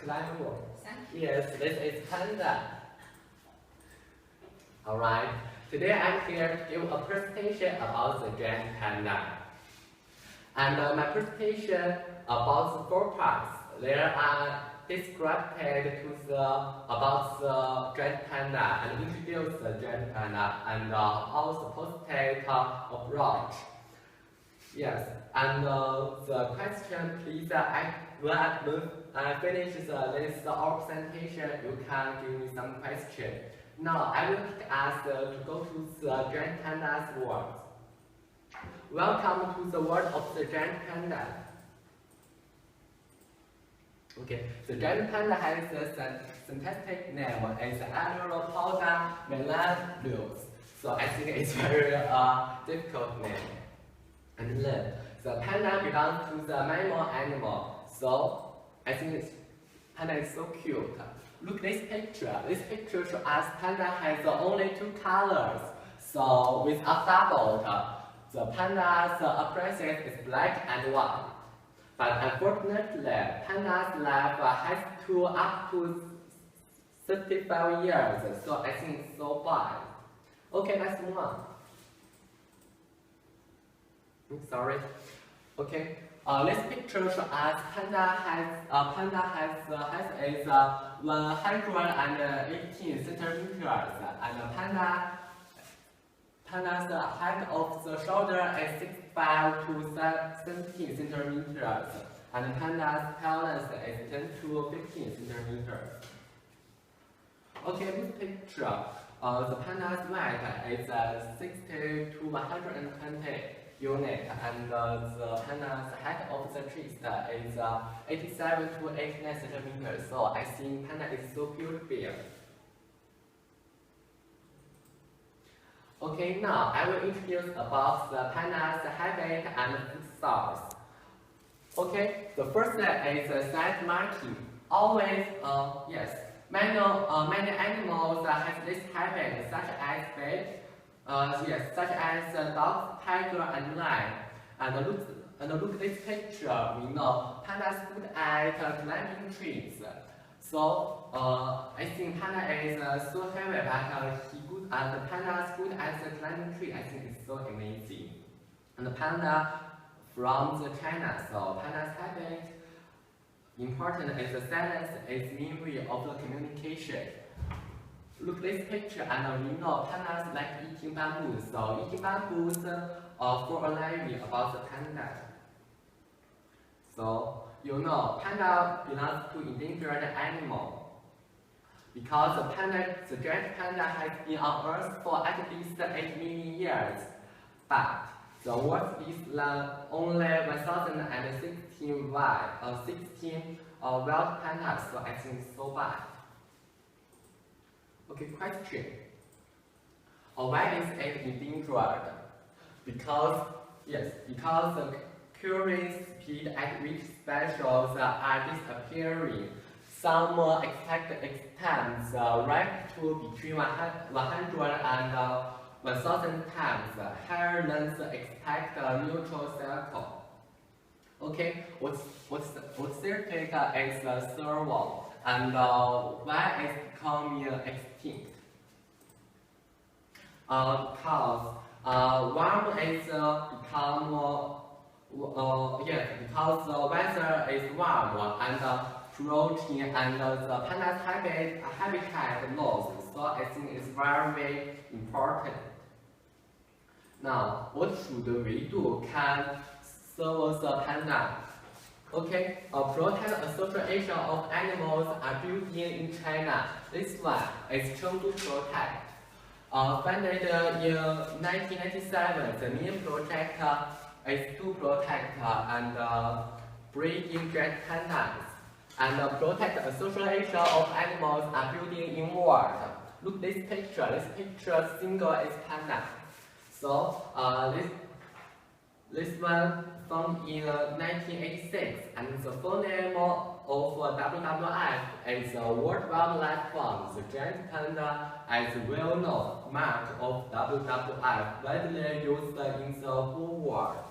clever. Thank you. Yes, this is panda. Alright. Today I'm here to give a presentation about the giant panda. And my presentation about the 4 parts. There are described about the giant panda and introduce the giant panda and how the post-state approach. Yes, and the question, please, when I finish this our presentation, you can give me some question. Now, I will pick us to go to the giant panda's world. Welcome to the world of the giant panda. Okay, the giant panda has a scientific name as Anuropoda melanurus. So I think it's very difficult name. And then the panda belongs to the mammal animal. So I think panda is so cute. Look this picture. This picture shows us panda has only 2 colors. So with a double, the panda's appearance is black and white. But unfortunately, panda's life has to up to 35 years. So I think it's so bad. Okay, let's move on. Sorry. Okay. This picture shows us panda has 118 centimeters, and panda's height of the shoulder is 65 to 17 centimeters. and panda's tail length is 10 to 15 centimeters. Okay, this picture, the panda's weight is 60 to 120 units, and the panda's height of the chest is 87 to 89 centimeters. So I think panda is so beautiful. Okay, now I will introduce about the panda's habit and food source. Okay, the first is size marking. Always, yes, many animals have this habit, such as fish, such as dogs, tiger, and lion. And look this picture. We know pandas good at climbing trees. So I think panda is so heavy, but he good and panda's good at the climbing tree. I think it's so amazing. And the panda from the China, so panda's habit important is the silence is memory of the communication. Look this picture, and we know pandas like eating bamboo. So eating bamboos for a living about the panda. So you know panda belongs to endangered animal because the giant panda has been on Earth for at least 8 million years, but the world is only 1,016 wild pandas, so I think it's so bad. Okay, question. Why is it endangered? Because the current speed at which species are disappearing. Some expect extends rank to between 100 and 1,000 times higher than the expected neutral cycle. Okay, what's their data is servo, and why is it becoming extinct? Because warm is become because the weather is warm and protein and the panda's habitat loss, so I think it's very important. Now, what should we do? Can serve the panda? Okay, Protect Association of Animals are built in China. This one is Chengdu Protect. Founded in 1997, the main project is to protect and breeding giant pandas. And Protect Association of Animals are building in world. Look this picture. This picture single is panda. So this one found in 1986, and the full name of WWF is World Wildlife Fund. The giant panda is well-known mark of WWF, widely used in the whole world.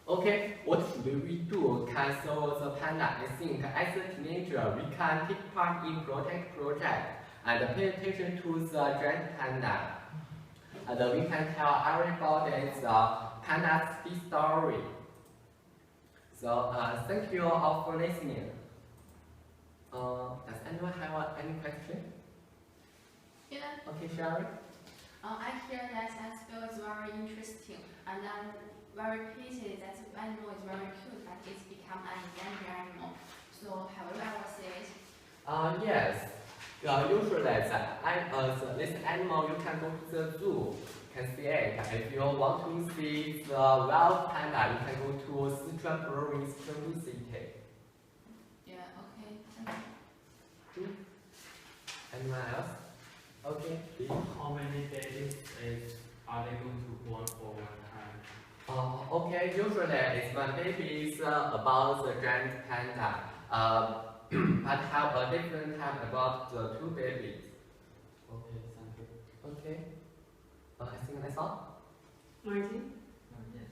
Okay, what should we do? Can serve the panda? I think as a teenager, we can take part in Protect project and pay attention to the giant panda. And we can tell everybody the panda's story. So thank you all for listening. Does anyone have any question? Yeah. Okay, Sherry. I hear that animal is very interesting, and I'm very pleased that the animal is very cute, but it's become an endangered animal. So have you ever seen it? Yes. Usually, this animal you can go to the zoo, can see it. If you want to see the wild panda, you can go to Sichuan province, Chengdu City. Yeah. Okay. Anyone else? Okay. How many babies are they going to born for one time? Okay, usually it's when babies about the giant panda, but have a different time about the two babies. Okay, thank you. Okay. I think that's all. Martin? Yes.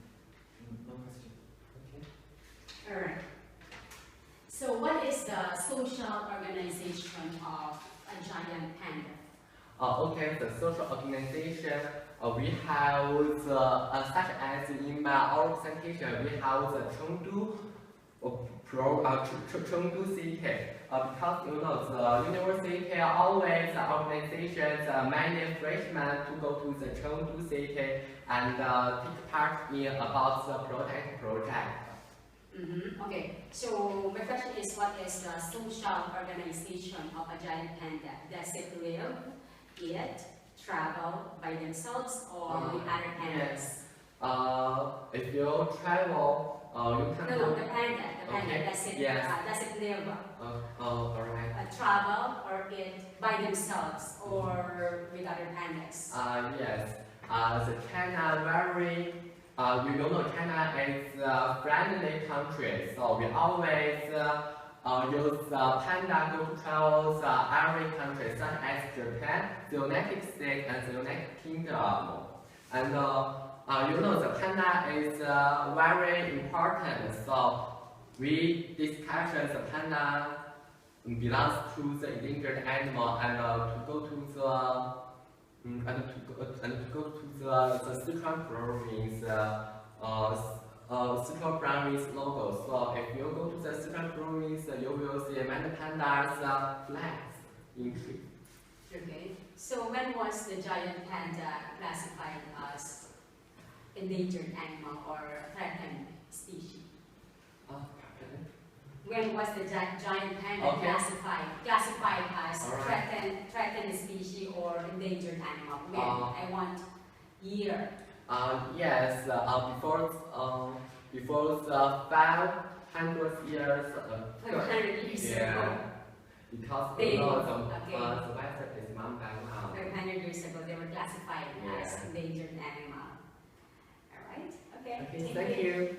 No question. Okay. All right. So what is the social organization of a giant panda? Okay, the social organization, we have such as in our presentation, we have the Chengdu Chengdu City, because you know the university always organizations many freshmen to go to the Chengdu City and take part in about the Protect project. Okay, so my question is, what is the social organization of a giant panda? Does it live, eat, travel by themselves, or with other pandas? If you travel, you can No, the panda, Okay, does it, yes. does it live, alright. travel, or eat by themselves, or with other pandas? Yes. The China very, you know China is a friendly country, so we always use panda to travel every country, such as Japan, the United States, and the United Kingdom. And the panda is very important, so we discuss the panda belongs to the endangered animal, and to go to the the Sichuan province, Sichuan province logo. So if you go to the Sichuan province, you will see many pandas flags in tree. Okay, so when was the giant panda classified as endangered animal or threatened species? When was the giant panda classified as threatened species or endangered animal? When? I want year. Yes, before the 500 years. 500 years ago. Because They, the weather is 1 by 1. 500 years ago, they were classified as endangered animal. All right. Okay. Thank you.